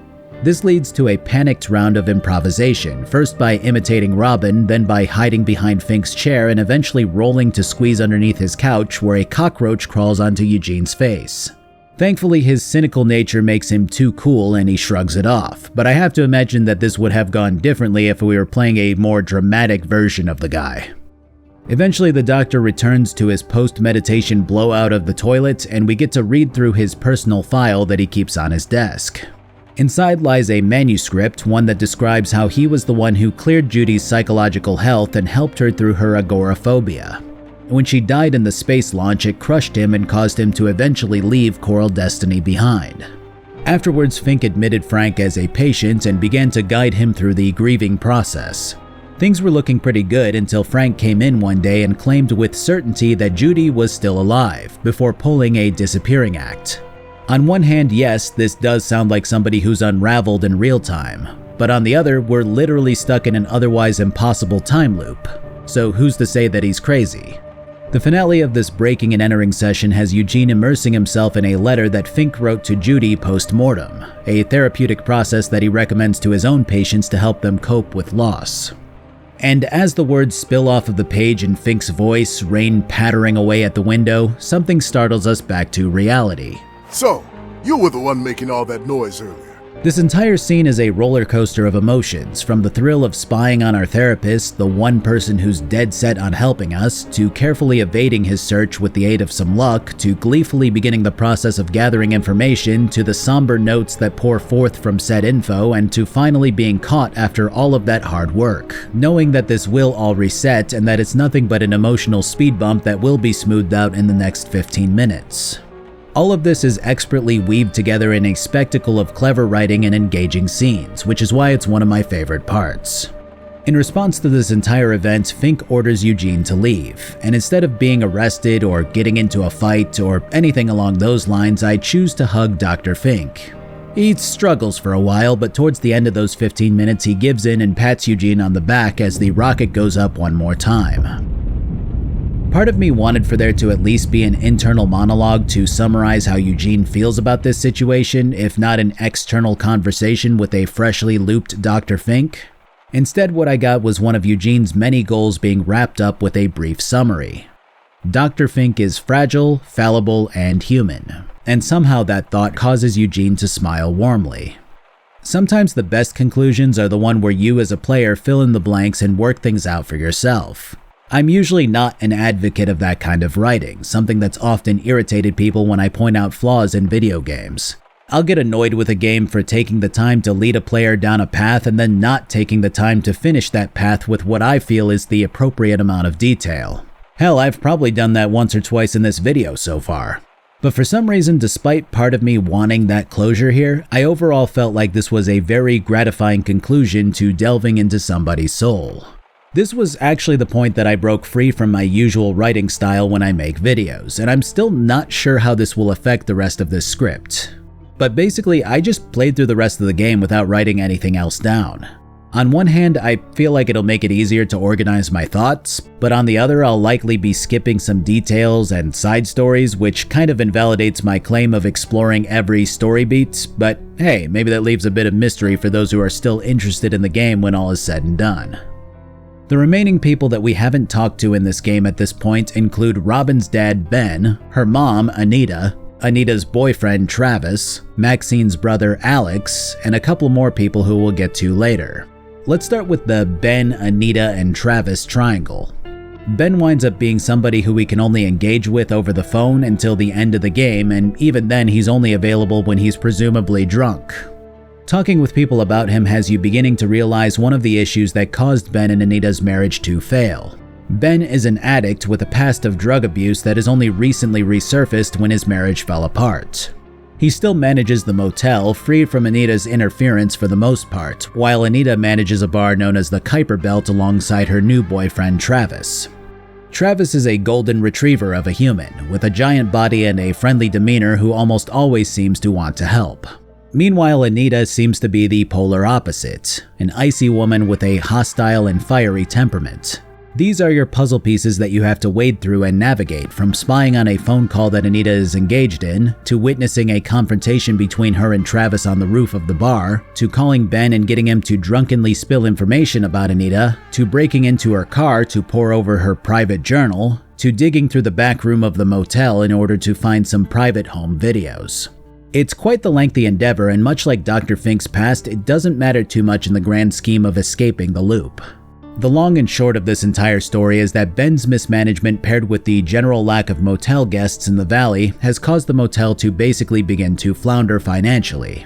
This leads to a panicked round of improvisation, first by imitating Robin, then by hiding behind Fink's chair and eventually rolling to squeeze underneath his couch where a cockroach crawls onto Eugene's face. Thankfully, his cynical nature makes him too cool and he shrugs it off, but I have to imagine that this would have gone differently if we were playing a more dramatic version of the guy. Eventually, the doctor returns to his post-meditation blowout of the toilet, and we get to read through his personal file that he keeps on his desk. Inside lies a manuscript, one that describes how he was the one who cleared Judy's psychological health and helped her through her agoraphobia. When she died in the space launch, it crushed him and caused him to eventually leave Coral Destiny behind. Afterwards, Fink admitted Frank as a patient and began to guide him through the grieving process. Things were looking pretty good until Frank came in one day and claimed with certainty that Judy was still alive, before pulling a disappearing act. On one hand, yes, this does sound like somebody who's unraveled in real time, but on the other, we're literally stuck in an otherwise impossible time loop. So who's to say that he's crazy? The finale of this breaking and entering session has Eugene immersing himself in a letter that Fink wrote to Judy post-mortem, a therapeutic process that he recommends to his own patients to help them cope with loss. And as the words spill off of the page in Fink's voice, rain pattering away at the window, something startles us back to reality. So, you were the one making all that noise earlier. This entire scene is a roller coaster of emotions, from the thrill of spying on our therapist, the one person who's dead set on helping us, to carefully evading his search with the aid of some luck, to gleefully beginning the process of gathering information, to the somber notes that pour forth from said info, and to finally being caught after all of that hard work, knowing that this will all reset and that it's nothing but an emotional speed bump that will be smoothed out in the next 15 minutes. All of this is expertly weaved together in a spectacle of clever writing and engaging scenes, which is why it's one of my favorite parts. In response to this entire event, Fink orders Eugene to leave, and instead of being arrested or getting into a fight or anything along those lines, I choose to hug Dr. Fink. He struggles for a while, but towards the end of those 15 minutes he gives in and pats Eugene on the back as the rocket goes up one more time. Part of me wanted for there to at least be an internal monologue to summarize how Eugene feels about this situation, if not an external conversation with a freshly looped Dr. Fink. Instead, what I got was one of Eugene's many goals being wrapped up with a brief summary. Dr. Fink is fragile, fallible, and human, and somehow that thought causes Eugene to smile warmly. Sometimes the best conclusions are the one where you as a player fill in the blanks and work things out for yourself. I'm usually not an advocate of that kind of writing, something that's often irritated people when I point out flaws in video games. I'll get annoyed with a game for taking the time to lead a player down a path and then not taking the time to finish that path with what I feel is the appropriate amount of detail. Hell, I've probably done that once or twice in this video so far. But for some reason, despite part of me wanting that closure here, I overall felt like this was a very gratifying conclusion to delving into somebody's soul. This was actually the point that I broke free from my usual writing style when I make videos, and I'm still not sure how this will affect the rest of this script. But basically, I just played through the rest of the game without writing anything else down. On one hand, I feel like it'll make it easier to organize my thoughts, but on the other, I'll likely be skipping some details and side stories, which kind of invalidates my claim of exploring every story beat, but hey, maybe that leaves a bit of mystery for those who are still interested in the game when all is said and done. The remaining people that we haven't talked to in this game at this point include Robin's dad, Ben, her mom, Anita, Anita's boyfriend, Travis, Maxine's brother, Alex, and a couple more people who we'll get to later. Let's start with the Ben, Anita, and Travis triangle. Ben winds up being somebody who we can only engage with over the phone until the end of the game, and even then he's only available when he's presumably drunk. Talking with people about him has you beginning to realize one of the issues that caused Ben and Anita's marriage to fail. Ben is an addict with a past of drug abuse that has only recently resurfaced when his marriage fell apart. He still manages the motel, free from Anita's interference for the most part, while Anita manages a bar known as the Kuiper Belt alongside her new boyfriend Travis. Travis is a golden retriever of a human, with a giant body and a friendly demeanor who almost always seems to want to help. Meanwhile, Anita seems to be the polar opposite, an icy woman with a hostile and fiery temperament. These are your puzzle pieces that you have to wade through and navigate, from spying on a phone call that Anita is engaged in, to witnessing a confrontation between her and Travis on the roof of the bar, to calling Ben and getting him to drunkenly spill information about Anita, to breaking into her car to pore over her private journal, to digging through the back room of the motel in order to find some private home videos. It's quite the lengthy endeavor, and much like Dr. Fink's past, it doesn't matter too much in the grand scheme of escaping the loop. The long and short of this entire story is that Ben's mismanagement paired with the general lack of motel guests in the valley has caused the motel to basically begin to flounder financially.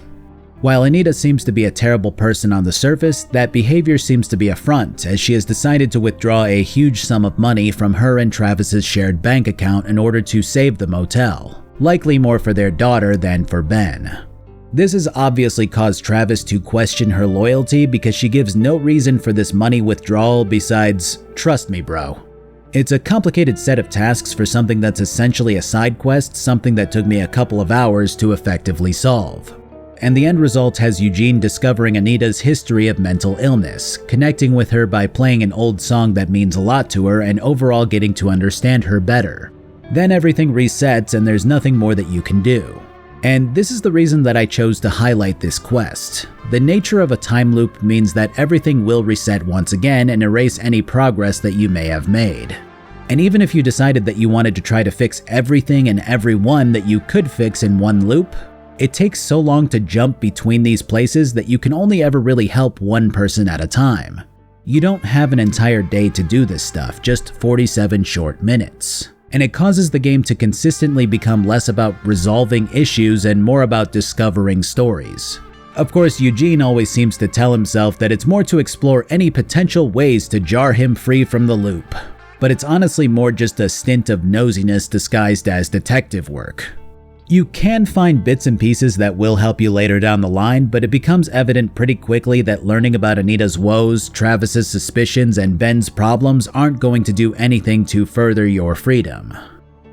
While Anita seems to be a terrible person on the surface, that behavior seems to be a front, as she has decided to withdraw a huge sum of money from her and Travis's shared bank account in order to save the motel, likely more for their daughter than for Ben. This has obviously caused Travis to question her loyalty because she gives no reason for this money withdrawal besides, "Trust me, bro." It's a complicated set of tasks for something that's essentially a side quest, something that took me a couple of hours to effectively solve. And the end result has Eugene discovering Anita's history of mental illness, connecting with her by playing an old song that means a lot to her, and overall getting to understand her better. Then everything resets and there's nothing more that you can do. And this is the reason that I chose to highlight this quest. The nature of a time loop means that everything will reset once again and erase any progress that you may have made. And even if you decided that you wanted to try to fix everything and everyone that you could fix in one loop, it takes so long to jump between these places that you can only ever really help one person at a time. You don't have an entire day to do this stuff, just 47 short minutes. And it causes the game to consistently become less about resolving issues and more about discovering stories. Of course, Eugene always seems to tell himself that it's more to explore any potential ways to jar him free from the loop. But it's honestly more just a stint of nosiness disguised as detective work. You can find bits and pieces that will help you later down the line, but it becomes evident pretty quickly that learning about Anita's woes, Travis's suspicions, and Ben's problems aren't going to do anything to further your freedom.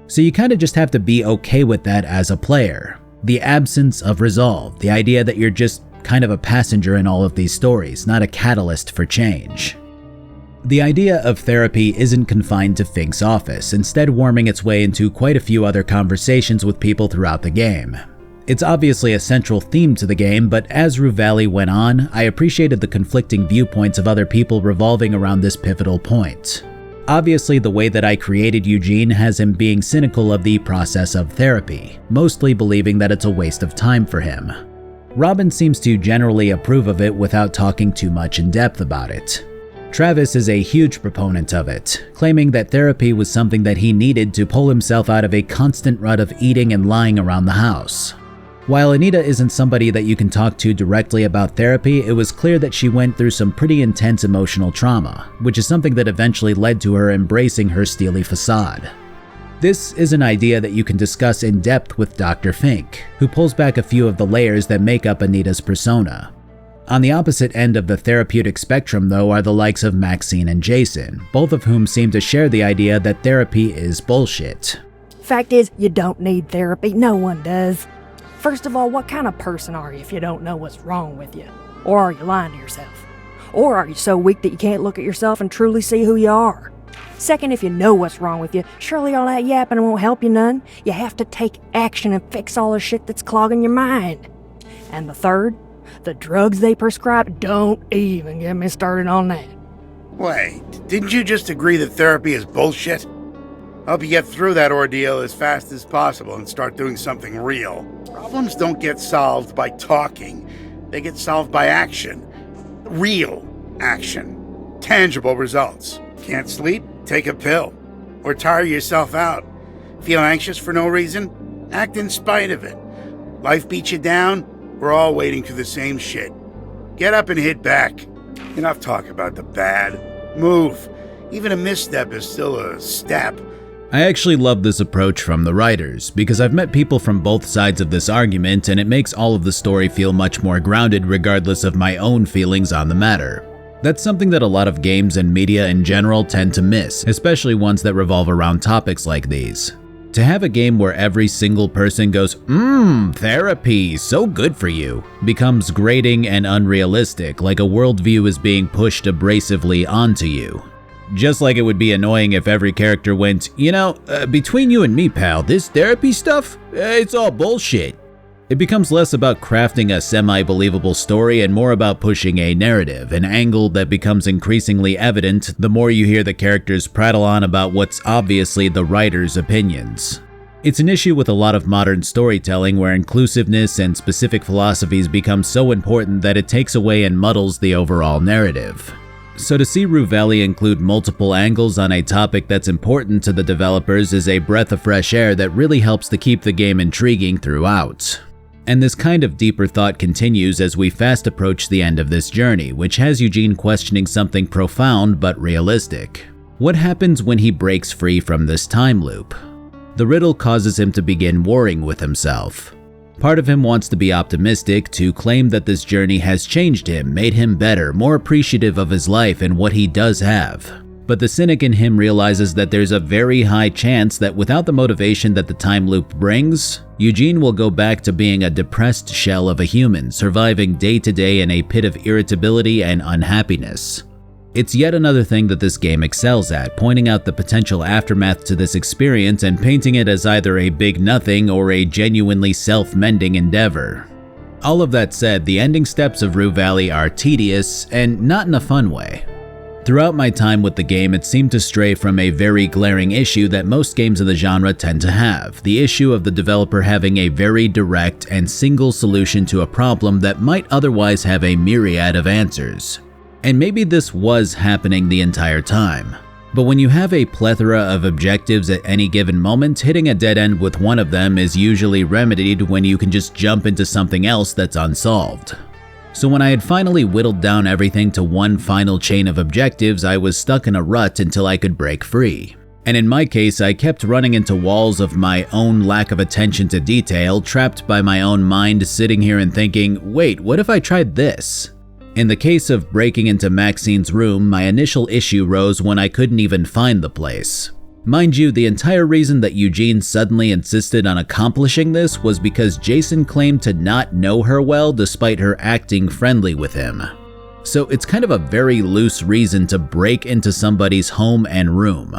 So you kind of just have to be okay with that as a player. The absence of resolve, the idea that you're just kind of a passenger in all of these stories, not a catalyst for change. The idea of therapy isn't confined to Fink's office, instead worming its way into quite a few other conversations with people throughout the game. It's obviously a central theme to the game, but as Rue Valley went on, I appreciated the conflicting viewpoints of other people revolving around this pivotal point. Obviously, the way that I created Eugene has him being cynical of the process of therapy, mostly believing that it's a waste of time for him. Robin seems to generally approve of it without talking too much in depth about it. Travis is a huge proponent of it, claiming that therapy was something that he needed to pull himself out of a constant rut of eating and lying around the house. While Anita isn't somebody that you can talk to directly about therapy, it was clear that she went through some pretty intense emotional trauma, which is something that eventually led to her embracing her steely facade. This is an idea that you can discuss in depth with Dr. Fink, who pulls back a few of the layers that make up Anita's persona. On the opposite end of the therapeutic spectrum, though, are the likes of Maxine and Jason, both of whom seem to share the idea that therapy is bullshit. Fact is, you don't need therapy. No one does. First of all, what kind of person are you if you don't know what's wrong with you? Or are you lying to yourself? Or are you so weak that you can't look at yourself and truly see who you are? Second, if you know what's wrong with you, surely all that yapping won't help you none. You have to take action and fix all the shit that's clogging your mind. And the third, the drugs they prescribe, don't even get me started on that. Wait, didn't you just agree that therapy is bullshit? Hope you get through that ordeal as fast as possible and start doing something real. Problems don't get solved by talking. They get solved by action. Real action. Tangible results. Can't sleep? Take a pill. Or tire yourself out. Feel anxious for no reason? Act in spite of it. Life beats you down? We're all waiting for the same shit. Get up and hit back. Enough talk about the bad. Move. Even a misstep is still a step. I actually love this approach from the writers, because I've met people from both sides of this argument and it makes all of the story feel much more grounded regardless of my own feelings on the matter. That's something that a lot of games and media in general tend to miss, especially ones that revolve around topics like these. To have a game where every single person goes, therapy, so good for you, becomes grating and unrealistic, like a worldview is being pushed abrasively onto you. Just like it would be annoying if every character went, between you and me, pal, this therapy stuff, it's all bullshit. It becomes less about crafting a semi-believable story and more about pushing a narrative, an angle that becomes increasingly evident the more you hear the characters prattle on about what's obviously the writer's opinions. It's an issue with a lot of modern storytelling where inclusiveness and specific philosophies become so important that it takes away and muddles the overall narrative. So to see Rue Valley include multiple angles on a topic that's important to the developers is a breath of fresh air that really helps to keep the game intriguing throughout. And this kind of deeper thought continues as we fast approach the end of this journey, which has Eugene questioning something profound but realistic. What happens when he breaks free from this time loop? The riddle causes him to begin warring with himself. Part of him wants to be optimistic, to claim that this journey has changed him, made him better, more appreciative of his life and what he does have. But the cynic in him realizes that there's a very high chance that without the motivation that the time loop brings, Eugene will go back to being a depressed shell of a human, surviving day to day in a pit of irritability and unhappiness. It's yet another thing that this game excels at, pointing out the potential aftermath to this experience and painting it as either a big nothing or a genuinely self-mending endeavor. All of that said, the ending steps of Rue Valley are tedious and not in a fun way. Throughout my time with the game, it seemed to stray from a very glaring issue that most games of the genre tend to have, the issue of the developer having a very direct and single solution to a problem that might otherwise have a myriad of answers. And maybe this was happening the entire time. But when you have a plethora of objectives at any given moment, hitting a dead end with one of them is usually remedied when you can just jump into something else that's unsolved. So when I had finally whittled down everything to one final chain of objectives, I was stuck in a rut until I could break free. And in my case, I kept running into walls of my own lack of attention to detail, trapped by my own mind sitting here and thinking, wait, what if I tried this? In the case of breaking into Maxine's room, my initial issue rose when I couldn't even find the place. Mind you, the entire reason that Eugene suddenly insisted on accomplishing this was because Jason claimed to not know her well despite her acting friendly with him. So it's kind of a very loose reason to break into somebody's home and room.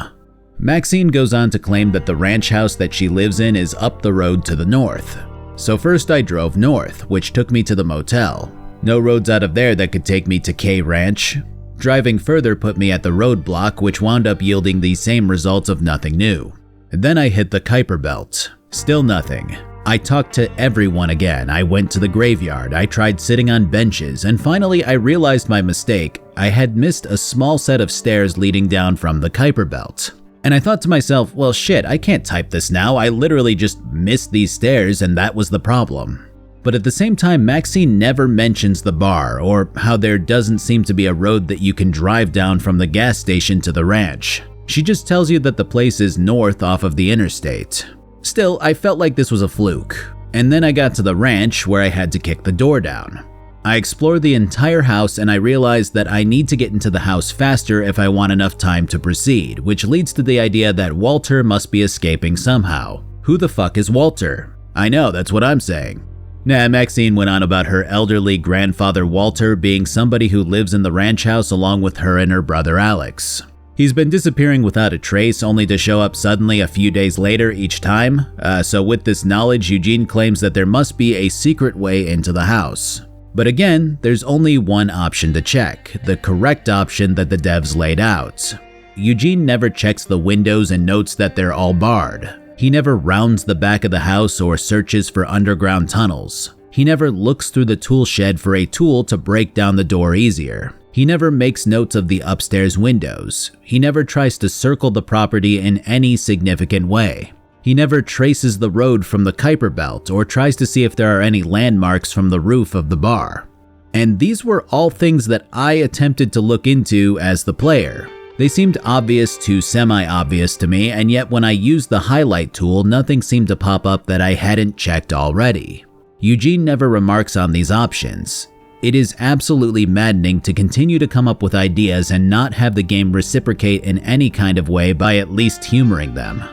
Maxine goes on to claim that the ranch house that she lives in is up the road to the north. So first I drove north, which took me to the motel. No roads out of there that could take me to K Ranch. Driving further put me at the roadblock, which wound up yielding the same results of nothing new. And then I hit the Kuiper Belt. Still nothing. I talked to everyone again. I went to the graveyard. I tried sitting on benches, and finally I realized my mistake. I had missed a small set of stairs leading down from the Kuiper Belt. And I thought to myself, well shit, I can't type this now. I literally just missed these stairs and that was the problem. But at the same time, Maxine never mentions the bar, or how there doesn't seem to be a road that you can drive down from the gas station to the ranch. She just tells you that the place is north off of the interstate. Still, I felt like this was a fluke. And then I got to the ranch where I had to kick the door down. I explored the entire house and I realized that I need to get into the house faster if I want enough time to proceed, which leads to the idea that Walter must be escaping somehow. Who the fuck is Walter? I know, that's what I'm saying. Nah, Maxine went on about her elderly grandfather Walter being somebody who lives in the ranch house along with her and her brother Alex. He's been disappearing without a trace, only to show up suddenly a few days later each time. So with this knowledge, Eugene claims that there must be a secret way into the house. But again, there's only one option to check, the correct option that the devs laid out. Eugene never checks the windows and notes that they're all barred. He never rounds the back of the house or searches for underground tunnels. He never looks through the tool shed for a tool to break down the door easier. He never makes notes of the upstairs windows. He never tries to circle the property in any significant way. He never traces the road from the Kuiper Belt or tries to see if there are any landmarks from the roof of the bar. And these were all things that I attempted to look into as the player. They seemed obvious to semi-obvious to me, and yet when I used the highlight tool, nothing seemed to pop up that I hadn't checked already. Eugene never remarks on these options. It is absolutely maddening to continue to come up with ideas and not have the game reciprocate in any kind of way by at least humoring them.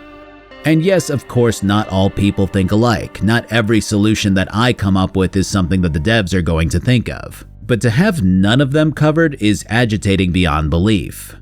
And yes, of course, not all people think alike. Not every solution that I come up with is something that the devs are going to think of. But to have none of them covered is agitating beyond belief.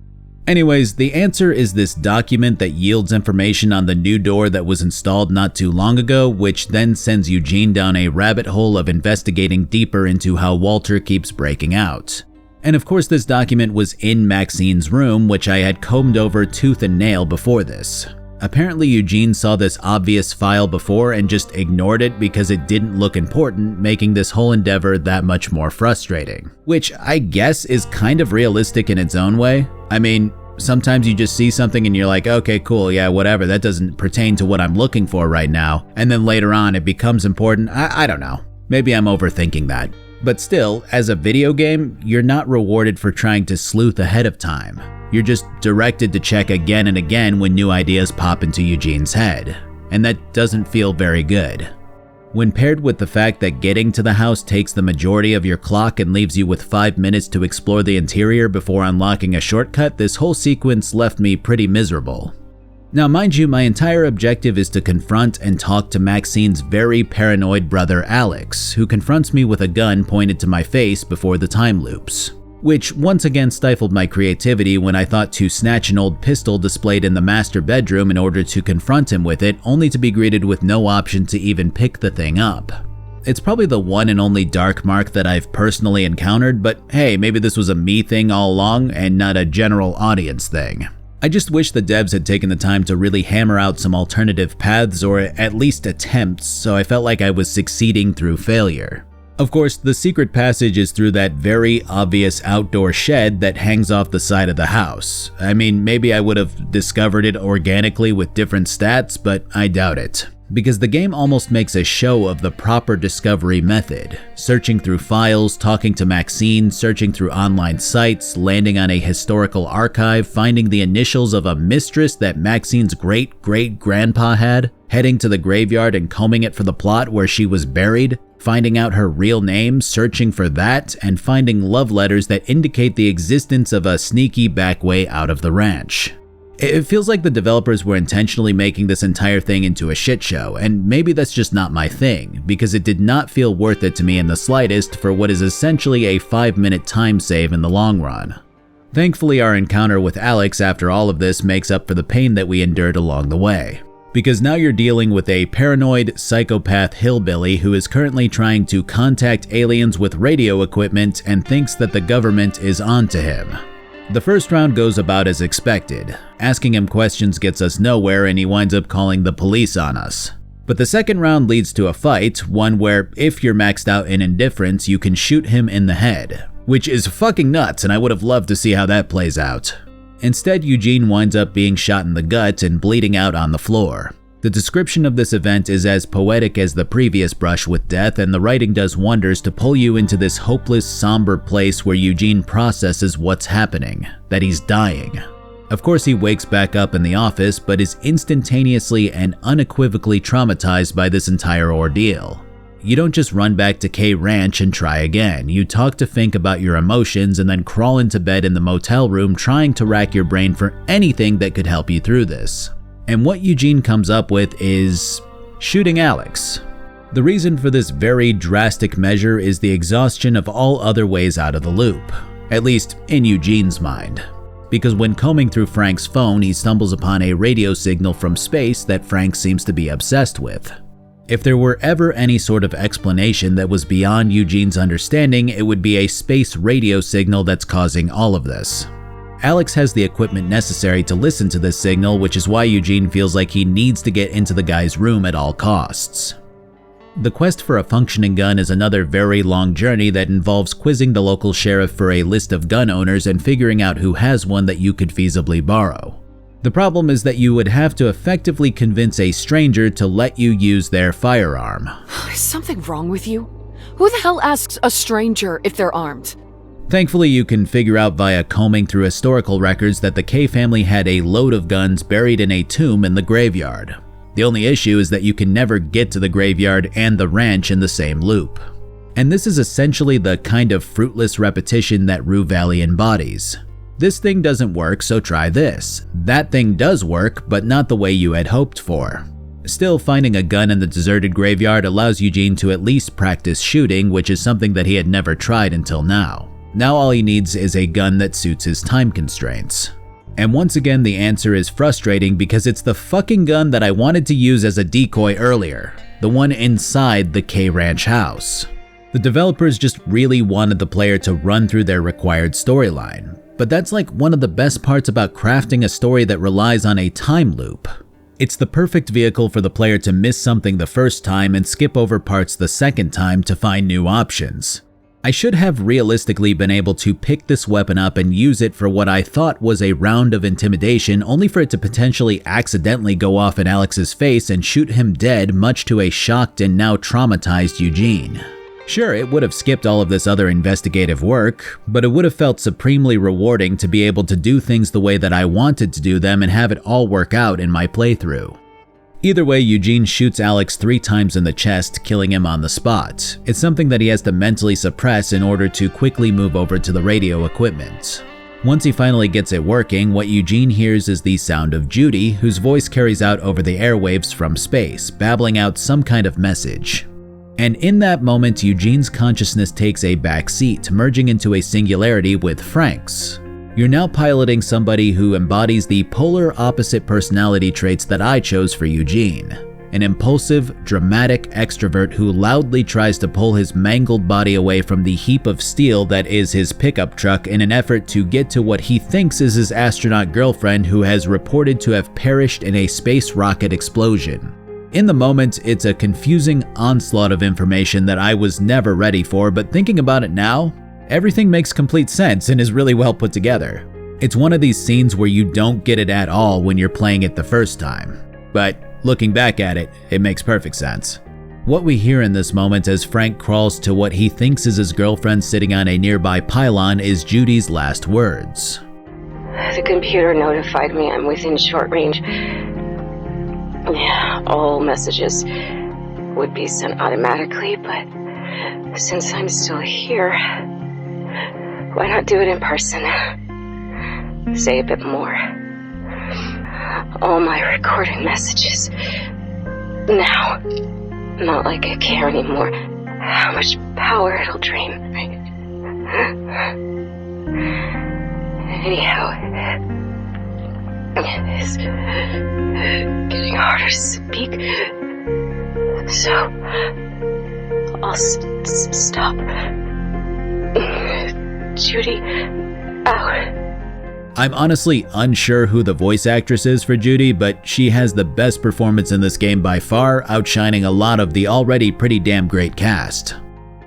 Anyways, the answer is this document that yields information on the new door that was installed not too long ago, which then sends Eugene down a rabbit hole of investigating deeper into how Walter keeps breaking out. And of course, this document was in Maxine's room, which I had combed over tooth and nail before this. Apparently, Eugene saw this obvious file before and just ignored it because it didn't look important, making this whole endeavor that much more frustrating. Which I guess is kind of realistic in its own way. I mean, sometimes you just see something and you're like, okay, cool, yeah, whatever, that doesn't pertain to what I'm looking for right now. And then later on it becomes important. I don't know. Maybe I'm overthinking that. But still, as a video game, you're not rewarded for trying to sleuth ahead of time. You're just directed to check again and again when new ideas pop into Eugene's head. And that doesn't feel very good. When paired with the fact that getting to the house takes the majority of your clock and leaves you with 5 minutes to explore the interior before unlocking a shortcut, this whole sequence left me pretty miserable. Now mind you, my entire objective is to confront and talk to Maxine's very paranoid brother Alex, who confronts me with a gun pointed to my face before the time loops. Which once again stifled my creativity when I thought to snatch an old pistol displayed in the master bedroom in order to confront him with it, only to be greeted with no option to even pick the thing up. It's probably the one and only dark mark that I've personally encountered, but hey, maybe this was a me thing all along and not a general audience thing. I just wish the devs had taken the time to really hammer out some alternative paths or at least attempts, so I felt like I was succeeding through failure. Of course, the secret passage is through that very obvious outdoor shed that hangs off the side of the house. I mean, maybe I would have discovered it organically with different stats, but I doubt it. Because the game almost makes a show of the proper discovery method. Searching through files, talking to Maxine, searching through online sites, landing on a historical archive, finding the initials of a mistress that Maxine's great-great-grandpa had, heading to the graveyard and combing it for the plot where she was buried, finding out her real name, searching for that, and finding love letters that indicate the existence of a sneaky back way out of the ranch. It feels like the developers were intentionally making this entire thing into a shit show, and maybe that's just not my thing, because it did not feel worth it to me in the slightest for what is essentially a 5-minute time save in the long run. Thankfully, our encounter with Alex after all of this makes up for the pain that we endured along the way. Because now you're dealing with a paranoid, psychopath hillbilly who is currently trying to contact aliens with radio equipment and thinks that the government is onto him. The first round goes about as expected. Asking him questions gets us nowhere and he winds up calling the police on us. But the second round leads to a fight, one where if you're maxed out in indifference, you can shoot him in the head. Which is fucking nuts, and I would have loved to see how that plays out. Instead, Eugene winds up being shot in the gut and bleeding out on the floor. The description of this event is as poetic as the previous brush with death, and the writing does wonders to pull you into this hopeless, somber place where Eugene processes what's happening, that he's dying. Of course, he wakes back up in the office, but is instantaneously and unequivocally traumatized by this entire ordeal. You don't just run back to K Ranch and try again. You talk to Fink about your emotions and then crawl into bed in the motel room trying to rack your brain for anything that could help you through this. And what Eugene comes up with is shooting Alex. The reason for this very drastic measure is the exhaustion of all other ways out of the loop, at least in Eugene's mind. Because when combing through Frank's phone, he stumbles upon a radio signal from space that Frank seems to be obsessed with. If there were ever any sort of explanation that was beyond Eugene's understanding, it would be a space radio signal that's causing all of this. Alex has the equipment necessary to listen to this signal, which is why Eugene feels like he needs to get into the guy's room at all costs. The quest for a functioning gun is another very long journey that involves quizzing the local sheriff for a list of gun owners and figuring out who has one that you could feasibly borrow. The problem is that you would have to effectively convince a stranger to let you use their firearm. Is something wrong with you? Who the hell asks a stranger if they're armed? Thankfully, you can figure out via combing through historical records that the K family had a load of guns buried in a tomb in the graveyard. The only issue is that you can never get to the graveyard and the ranch in the same loop. And this is essentially the kind of fruitless repetition that Rue Valley embodies. This thing doesn't work, so try this. That thing does work, but not the way you had hoped for. Still, finding a gun in the deserted graveyard allows Eugene to at least practice shooting, which is something that he had never tried until now. Now all he needs is a gun that suits his time constraints. And once again, the answer is frustrating because it's the fucking gun that I wanted to use as a decoy earlier, the one inside the K Ranch house. The developers just really wanted the player to run through their required storyline, but that's like one of the best parts about crafting a story that relies on a time loop. It's the perfect vehicle for the player to miss something the first time and skip over parts the second time to find new options. I should have realistically been able to pick this weapon up and use it for what I thought was a round of intimidation, only for it to potentially accidentally go off in Alex's face and shoot him dead, much to a shocked and now traumatized Eugene. Sure, it would have skipped all of this other investigative work, but it would have felt supremely rewarding to be able to do things the way that I wanted to do them and have it all work out in my playthrough. Either way, Eugene shoots Alex 3 times in the chest, killing him on the spot. It's something that he has to mentally suppress in order to quickly move over to the radio equipment. Once he finally gets it working, what Eugene hears is the sound of Judy, whose voice carries out over the airwaves from space, babbling out some kind of message. And in that moment, Eugene's consciousness takes a back seat, merging into a singularity with Frank's. You're now piloting somebody who embodies the polar opposite personality traits that I chose for Eugene. An impulsive, dramatic extrovert who loudly tries to pull his mangled body away from the heap of steel that is his pickup truck in an effort to get to what he thinks is his astronaut girlfriend who has reported to have perished in a space rocket explosion. In the moment, it's a confusing onslaught of information that I was never ready for, but thinking about it now, everything makes complete sense and is really well put together. It's one of these scenes where you don't get it at all when you're playing it the first time. But looking back at it, it makes perfect sense. What we hear in this moment as Frank crawls to what he thinks is his girlfriend sitting on a nearby pylon is Judy's last words. The computer notified me I'm within short range. All messages would be sent automatically, but since I'm still here, why not do it in person? Say a bit more. All my recorded messages. Now, not like I care anymore how much power it'll drain. Anyhow, it's getting harder to speak, so I'll stop. Judy, out. I'm honestly unsure who the voice actress is for Judy, but she has the best performance in this game by far, outshining a lot of the already pretty damn great cast.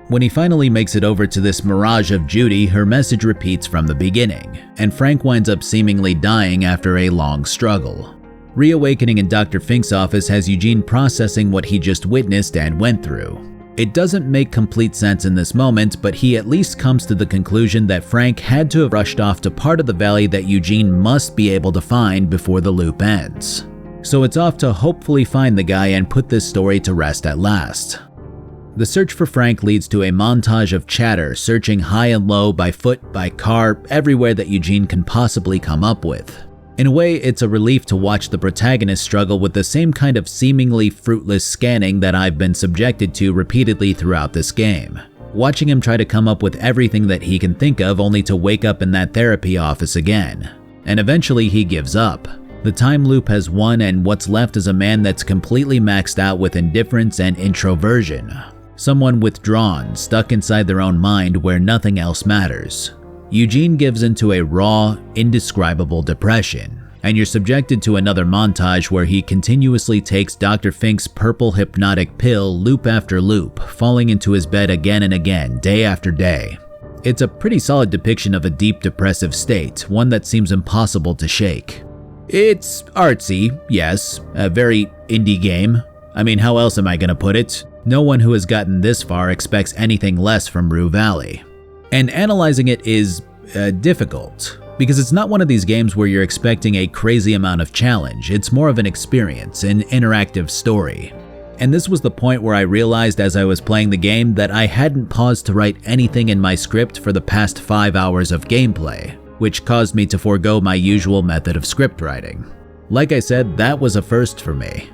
When he finally makes it over to this mirage of Judy, her message repeats from the beginning, and Frank winds up seemingly dying after a long struggle. Reawakening in Dr. Fink's office has Eugene processing what he just witnessed and went through. It doesn't make complete sense in this moment, but he at least comes to the conclusion that Frank had to have rushed off to part of the valley that Eugene must be able to find before the loop ends. So it's off to hopefully find the guy and put this story to rest at last. The search for Frank leads to a montage of chatter, searching high and low, by foot, by car, everywhere that Eugene can possibly come up with. In a way, it's a relief to watch the protagonist struggle with the same kind of seemingly fruitless scanning that I've been subjected to repeatedly throughout this game. Watching him try to come up with everything that he can think of only to wake up in that therapy office again. And eventually he gives up. The time loop has won, and what's left is a man that's completely maxed out with indifference and introversion. Someone withdrawn, stuck inside their own mind where nothing else matters. Eugene gives into a raw, indescribable depression. and you're subjected to another montage where he continuously takes Dr. Fink's purple hypnotic pill loop after loop, falling into his bed again and again, day after day. It's a pretty solid depiction of a deep depressive state, one that seems impossible to shake. It's artsy, yes, a very indie game. I mean, how else am I gonna put it? No one who has gotten this far expects anything less from Rue Valley. And analyzing it is difficult, because it's not one of these games where you're expecting a crazy amount of challenge. It's more of an experience, an interactive story. And this was the point where I realized as I was playing the game that I hadn't paused to write anything in my script for the past 5 hours of gameplay, which caused me to forego my usual method of script writing. Like I said, that was a first for me.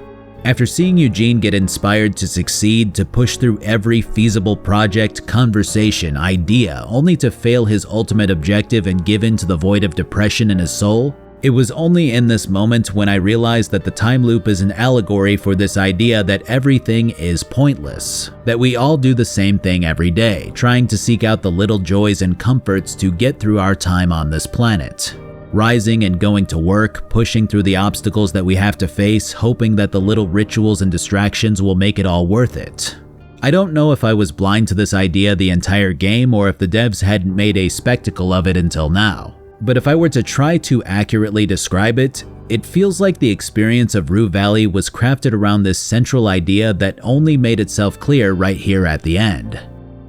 After seeing Eugene get inspired to succeed, to push through every feasible project, conversation, idea, only to fail his ultimate objective and give in to the void of depression in his soul, it was only in this moment when I realized that the time loop is an allegory for this idea that everything is pointless, that we all do the same thing every day, trying to seek out the little joys and comforts to get through our time on this planet. Rising and going to work, pushing through the obstacles that we have to face, hoping that the little rituals and distractions will make it all worth it. I don't know if I was blind to this idea the entire game or if the devs hadn't made a spectacle of it until now. But if I were to try to accurately describe it, it feels like the experience of Rue Valley was crafted around this central idea that only made itself clear right here at the end.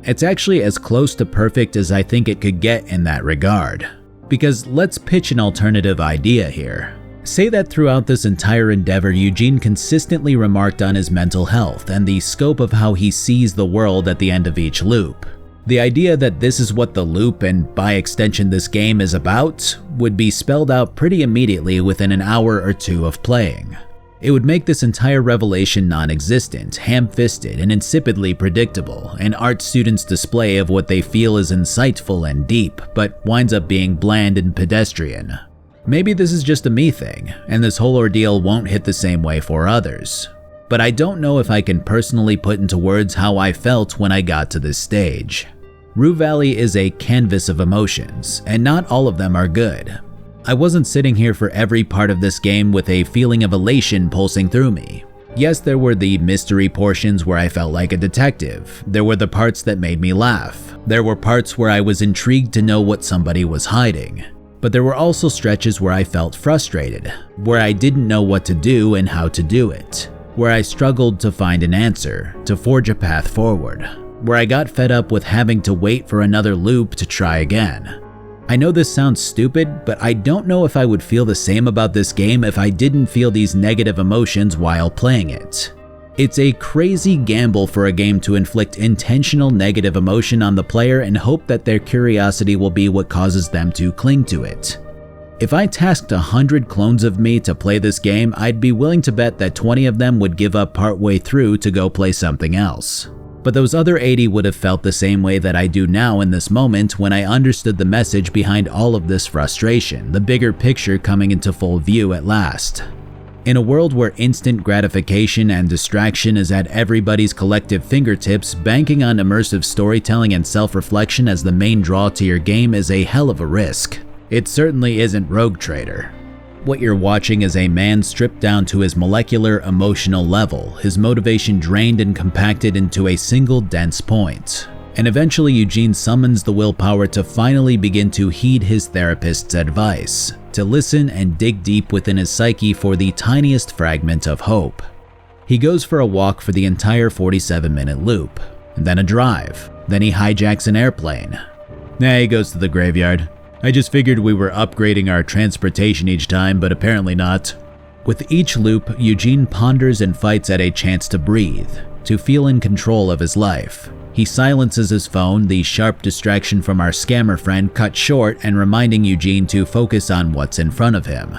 It's actually as close to perfect as I think it could get in that regard. Because let's pitch an alternative idea here. Say that throughout this entire endeavor, Eugene consistently remarked on his mental health and the scope of how he sees the world at the end of each loop. The idea that this is what the loop, and by extension this game, is about would be spelled out pretty immediately within an hour or two of playing. It would make this entire revelation non-existent, ham-fisted, and insipidly predictable, an art student's display of what they feel is insightful and deep, but winds up being bland and pedestrian. Maybe this is just a me thing, and this whole ordeal won't hit the same way for others. But I don't know if I can personally put into words how I felt when I got to this stage. Rue Valley is a canvas of emotions, and not all of them are good. I wasn't sitting here for every part of this game with a feeling of elation pulsing through me. Yes, there were the mystery portions where I felt like a detective. There were the parts that made me laugh. There were parts where I was intrigued to know what somebody was hiding. But there were also stretches where I felt frustrated, where I didn't know what to do and how to do it, where I struggled to find an answer, to forge a path forward, where I got fed up with having to wait for another loop to try again. I know this sounds stupid, but I don't know if I would feel the same about this game if I didn't feel these negative emotions while playing it. It's a crazy gamble for a game to inflict intentional negative emotion on the player and hope that their curiosity will be what causes them to cling to it. If I tasked 100 clones of me to play this game, I'd be willing to bet that 20 of them would give up partway through to go play something else. But those other 80 would have felt the same way that I do now in this moment when I understood the message behind all of this frustration, the bigger picture coming into full view at last. In a world where instant gratification and distraction is at everybody's collective fingertips, banking on immersive storytelling and self-reflection as the main draw to your game is a hell of a risk. It certainly isn't Rogue Trader. What you're watching is a man stripped down to his molecular emotional level, his motivation drained and compacted into a single dense point. And eventually Eugene summons the willpower to finally begin to heed his therapist's advice, to listen and dig deep within his psyche for the tiniest fragment of hope. He goes for a walk for the entire 47-minute loop, and then a drive, then he hijacks an airplane. He goes to the graveyard. I just figured we were upgrading our transportation each time, but apparently not. With each loop, Eugene ponders and fights at a chance to breathe, to feel in control of his life. He silences his phone, the sharp distraction from our scammer friend cut short and reminding Eugene to focus on what's in front of him.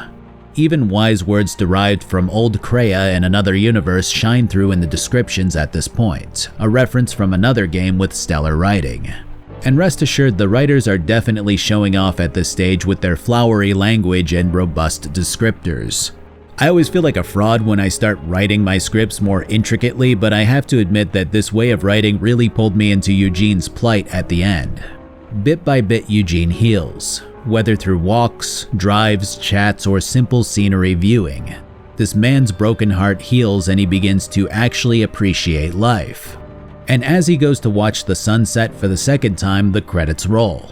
Even wise words derived from old Kreia in another universe shine through in the descriptions at this point, a reference from another game with stellar writing. And rest assured, the writers are definitely showing off at this stage with their flowery language and robust descriptors. I always feel like a fraud when I start writing my scripts more intricately, but I have to admit that this way of writing really pulled me into Eugene's plight at the end. Bit by bit, Eugene heals, whether through walks, drives, chats, or simple scenery viewing. This man's broken heart heals and he begins to actually appreciate life. And as he goes to watch the sunset for the second time, the credits roll.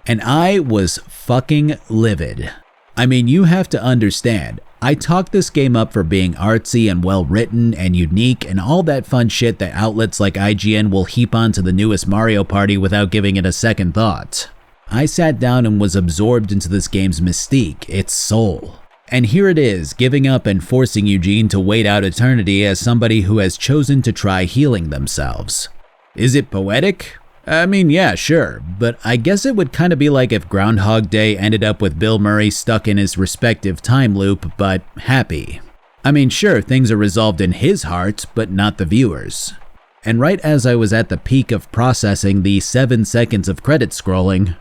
And I was fucking livid. I mean, you have to understand, I talked this game up for being artsy and well written and unique and all that fun shit that outlets like IGN will heap onto the newest Mario Party without giving it a second thought. I sat down and was absorbed into this game's mystique, its soul. And here it is, giving up and forcing Eugene to wait out eternity as somebody who has chosen to try healing themselves. Is it poetic? I mean, yeah, sure, but I guess it would kind of be like if Groundhog Day ended up with Bill Murray stuck in his respective time loop, but happy. I mean, sure, things are resolved in his heart, but not the viewer's. And right as I was at the peak of processing the 7 seconds of credit scrolling,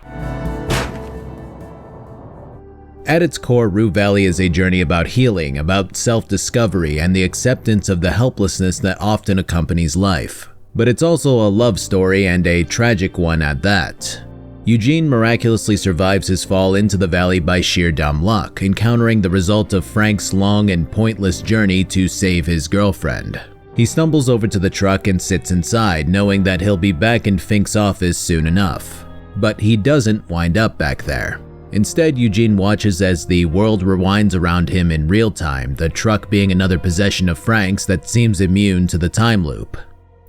at its core, Rue Valley is a journey about healing, about self-discovery, and the acceptance of the helplessness that often accompanies life. But it's also a love story, and a tragic one at that. Eugene miraculously survives his fall into the valley by sheer dumb luck, encountering the result of Frank's long and pointless journey to save his girlfriend. He stumbles over to the truck and sits inside, knowing that he'll be back in Fink's office soon enough. But he doesn't wind up back there. Instead, Eugene watches as the world rewinds around him in real time, the truck being another possession of Frank's that seems immune to the time loop.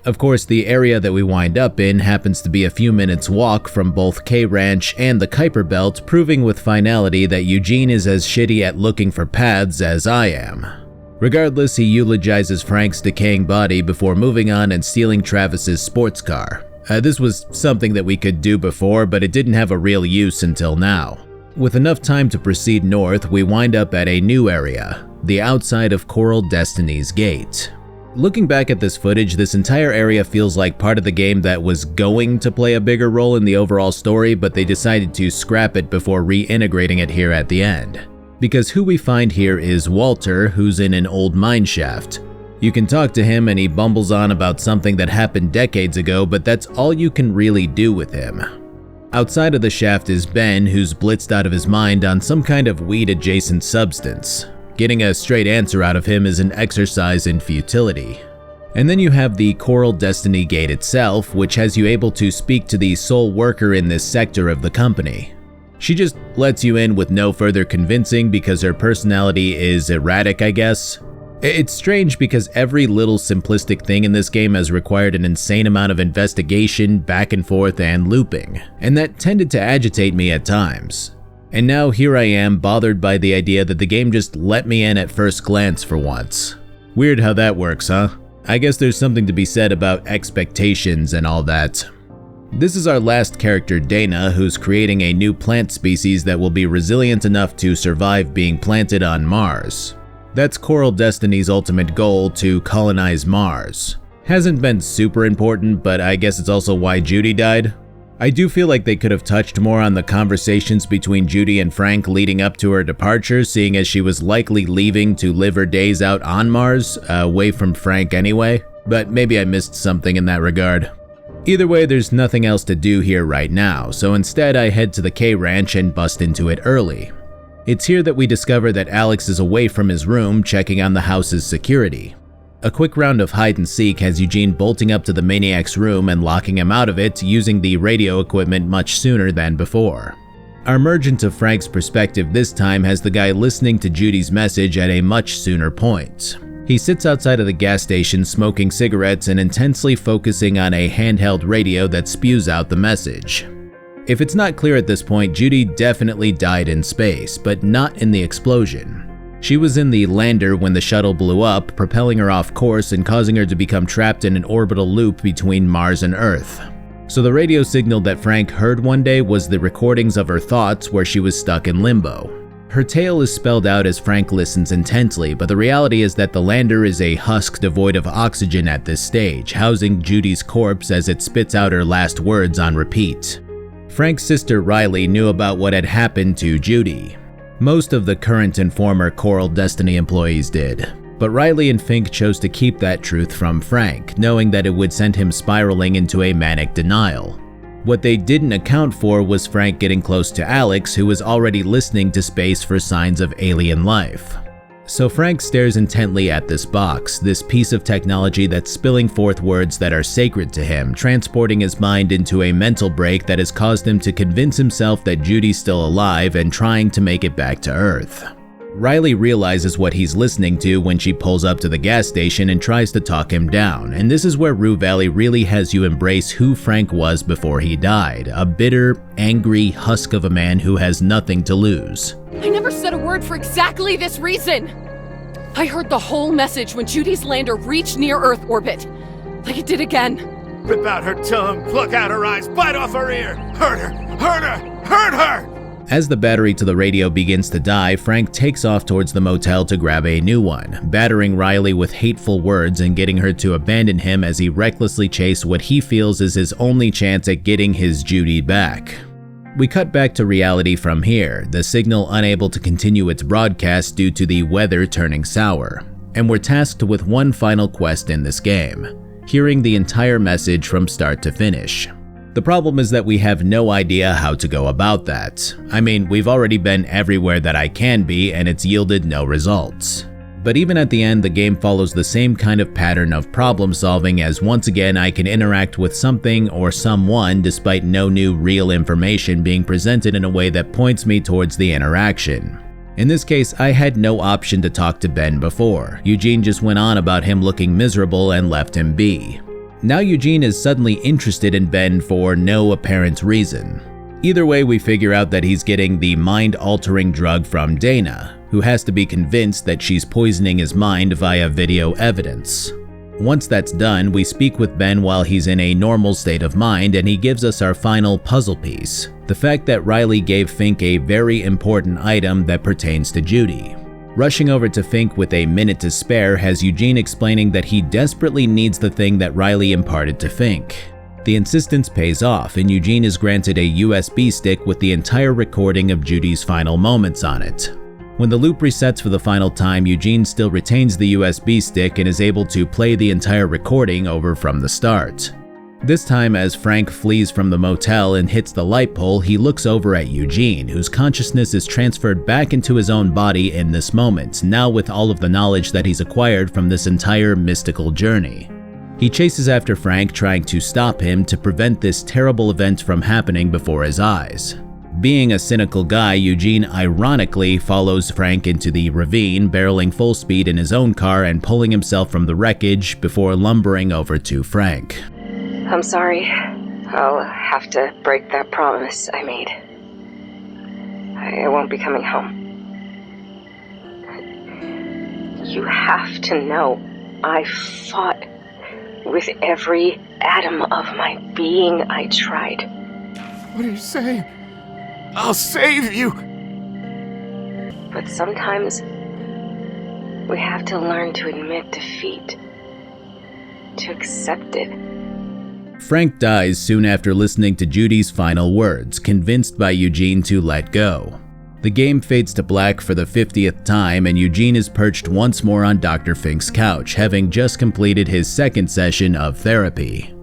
Of course, the area that we wind up in happens to be a few minutes walk from both K Ranch and the Kuiper Belt, proving with finality that Eugene is as shitty at looking for paths as I am. Regardless, he eulogizes Frank's decaying body before moving on and stealing Travis's sports car. This was something that we could do before, but it didn't have a real use until now. With enough time to proceed north, we wind up at a new area, the outside of Coral Destiny's Gate. Looking back at this footage, this entire area feels like part of the game that was going to play a bigger role in the overall story, but they decided to scrap it before reintegrating it here at the end. Because who we find here is Walter, who's in an old mine shaft. You can talk to him and he bumbles on about something that happened decades ago, but that's all you can really do with him. Outside of the shaft is Ben, who's blitzed out of his mind on some kind of weed-adjacent substance. Getting a straight answer out of him is an exercise in futility. And then you have the Coral Destiny Gate itself, which has you able to speak to the sole worker in this sector of the company. She just lets you in with no further convincing because her personality is erratic, I guess. It's strange because every little simplistic thing in this game has required an insane amount of investigation, back and forth, and looping, and that tended to agitate me at times. And now here I am, bothered by the idea that the game just let me in at first glance for once. Weird how that works, huh? I guess there's something to be said about expectations and all that. This is our last character, Dana, who's creating a new plant species that will be resilient enough to survive being planted on Mars. That's Coral Destiny's ultimate goal, to colonize Mars. Hasn't been super important, but I guess it's also why Judy died. I do feel like they could have touched more on the conversations between Judy and Frank leading up to her departure, seeing as she was likely leaving to live her days out on Mars, away from Frank anyway, but maybe I missed something in that regard. Either way, there's nothing else to do here right now, so instead I head to the K Ranch and bust into it early. It's here that we discover that Alex is away from his room checking on the house's security. A quick round of hide and seek has Eugene bolting up to the maniac's room and locking him out of it, using the radio equipment much sooner than before. Our merge into Frank's perspective this time has the guy listening to Judy's message at a much sooner point. He sits outside of the gas station smoking cigarettes and intensely focusing on a handheld radio that spews out the message. If it's not clear at this point, Judy definitely died in space, but not in the explosion. She was in the lander when the shuttle blew up, propelling her off course and causing her to become trapped in an orbital loop between Mars and Earth. So the radio signal that Frank heard one day was the recordings of her thoughts where she was stuck in limbo. Her tale is spelled out as Frank listens intently, but the reality is that the lander is a husk devoid of oxygen at this stage, housing Judy's corpse as it spits out her last words on repeat. Frank's sister Riley knew about what had happened to Judy. Most of the current and former Coral Destiny employees did, but Riley and Fink chose to keep that truth from Frank, knowing that it would send him spiraling into a manic denial. What they didn't account for was Frank getting close to Alex, who was already listening to space for signs of alien life. So Frank stares intently at this box, this piece of technology that's spilling forth words that are sacred to him, transporting his mind into a mental break that has caused him to convince himself that Judy's still alive and trying to make it back to Earth. Riley realizes what he's listening to when she pulls up to the gas station and tries to talk him down, and this is where Rue Valley really has you embrace who Frank was before he died, a bitter, angry husk of a man who has nothing to lose. I never said a word for exactly this reason. I heard the whole message when Judy's lander reached near-Earth orbit. Like it did again. Rip out her tongue, pluck out her eyes, bite off her ear! Hurt her! Hurt her! Hurt her! As the battery to the radio begins to die, Frank takes off towards the motel to grab a new one, battering Riley with hateful words and getting her to abandon him as he recklessly chases what he feels is his only chance at getting his Judy back. We cut back to reality from here, the signal unable to continue its broadcast due to the weather turning sour, and we're tasked with one final quest in this game, hearing the entire message from start to finish. The problem is that we have no idea how to go about that. I mean, we've already been everywhere that I can be and it's yielded no results. But even at the end, the game follows the same kind of pattern of problem solving as once again I can interact with something or someone despite no new real information being presented in a way that points me towards the interaction. In this case, I had no option to talk to Ben before. Eugene just went on about him looking miserable and left him be. Now Eugene is suddenly interested in Ben for no apparent reason. Either way, we figure out that he's getting the mind-altering drug from Dana, who has to be convinced that she's poisoning his mind via video evidence. Once that's done, we speak with Ben while he's in a normal state of mind and he gives us our final puzzle piece, the fact that Riley gave Fink a very important item that pertains to Judy. Rushing over to Fink with a minute to spare has Eugene explaining that he desperately needs the thing that Riley imparted to Fink. The insistence pays off and Eugene is granted a USB stick with the entire recording of Judy's final moments on it. When the loop resets for the final time, Eugene still retains the USB stick and is able to play the entire recording over from the start. This time, as Frank flees from the motel and hits the light pole, he looks over at Eugene, whose consciousness is transferred back into his own body in this moment, now with all of the knowledge that he's acquired from this entire mystical journey. He chases after Frank, trying to stop him to prevent this terrible event from happening before his eyes. Being a cynical guy, Eugene ironically follows Frank into the ravine, barreling full speed in his own car and pulling himself from the wreckage before lumbering over to Frank. I'm sorry. I'll have to break that promise I made. I won't be coming home. You have to know, I fought with every atom of my being. I tried. What are you saying? I'll save you! But sometimes we have to learn to admit defeat, to accept it. Frank dies soon after listening to Judy's final words, convinced by Eugene to let go. The game fades to black for the 50th time and Eugene is perched once more on Dr. Fink's couch, having just completed his second session of therapy.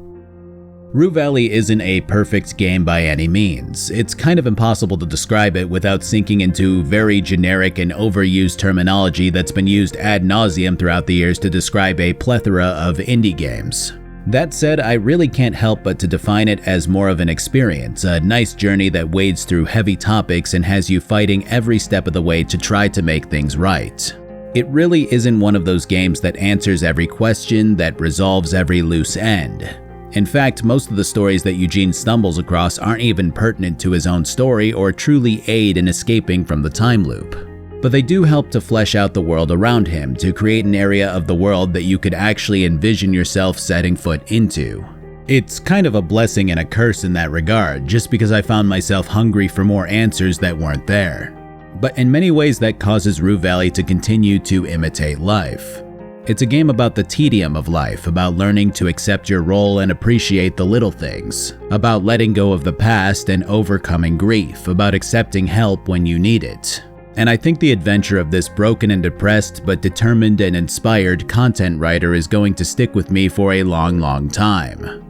Rue Valley isn't a perfect game by any means. It's kind of impossible to describe it without sinking into very generic and overused terminology that's been used ad nauseum throughout the years to describe a plethora of indie games. That said, I really can't help but to define it as more of an experience, a nice journey that wades through heavy topics and has you fighting every step of the way to try to make things right. It really isn't one of those games that answers every question, that resolves every loose end. In fact, most of the stories that Eugene stumbles across aren't even pertinent to his own story or truly aid in escaping from the time loop. But they do help to flesh out the world around him, to create an area of the world that you could actually envision yourself setting foot into. It's kind of a blessing and a curse in that regard, just because I found myself hungry for more answers that weren't there. But in many ways that causes Rue Valley to continue to imitate life. It's a game about the tedium of life, about learning to accept your role and appreciate the little things, about letting go of the past and overcoming grief, about accepting help when you need it. And I think the adventure of this broken and depressed but determined and inspired content writer is going to stick with me for a long, long time.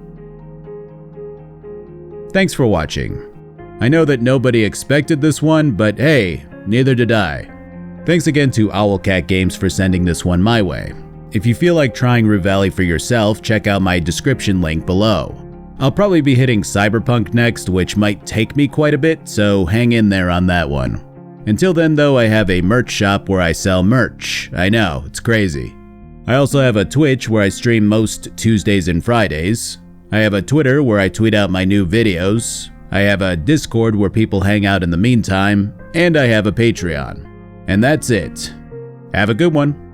Thanks for watching. I know that nobody expected this one, but hey, neither did I. Thanks again to Owlcat Games for sending this one my way. If you feel like trying Rue Valley for yourself, check out my description link below. I'll probably be hitting Cyberpunk next, which might take me quite a bit, so hang in there on that one. Until then though, I have a merch shop where I sell merch. I know, it's crazy. I also have a Twitch where I stream most Tuesdays and Fridays. I have a Twitter where I tweet out my new videos. I have a Discord where people hang out in the meantime, and I have a Patreon. And that's it. Have a good one.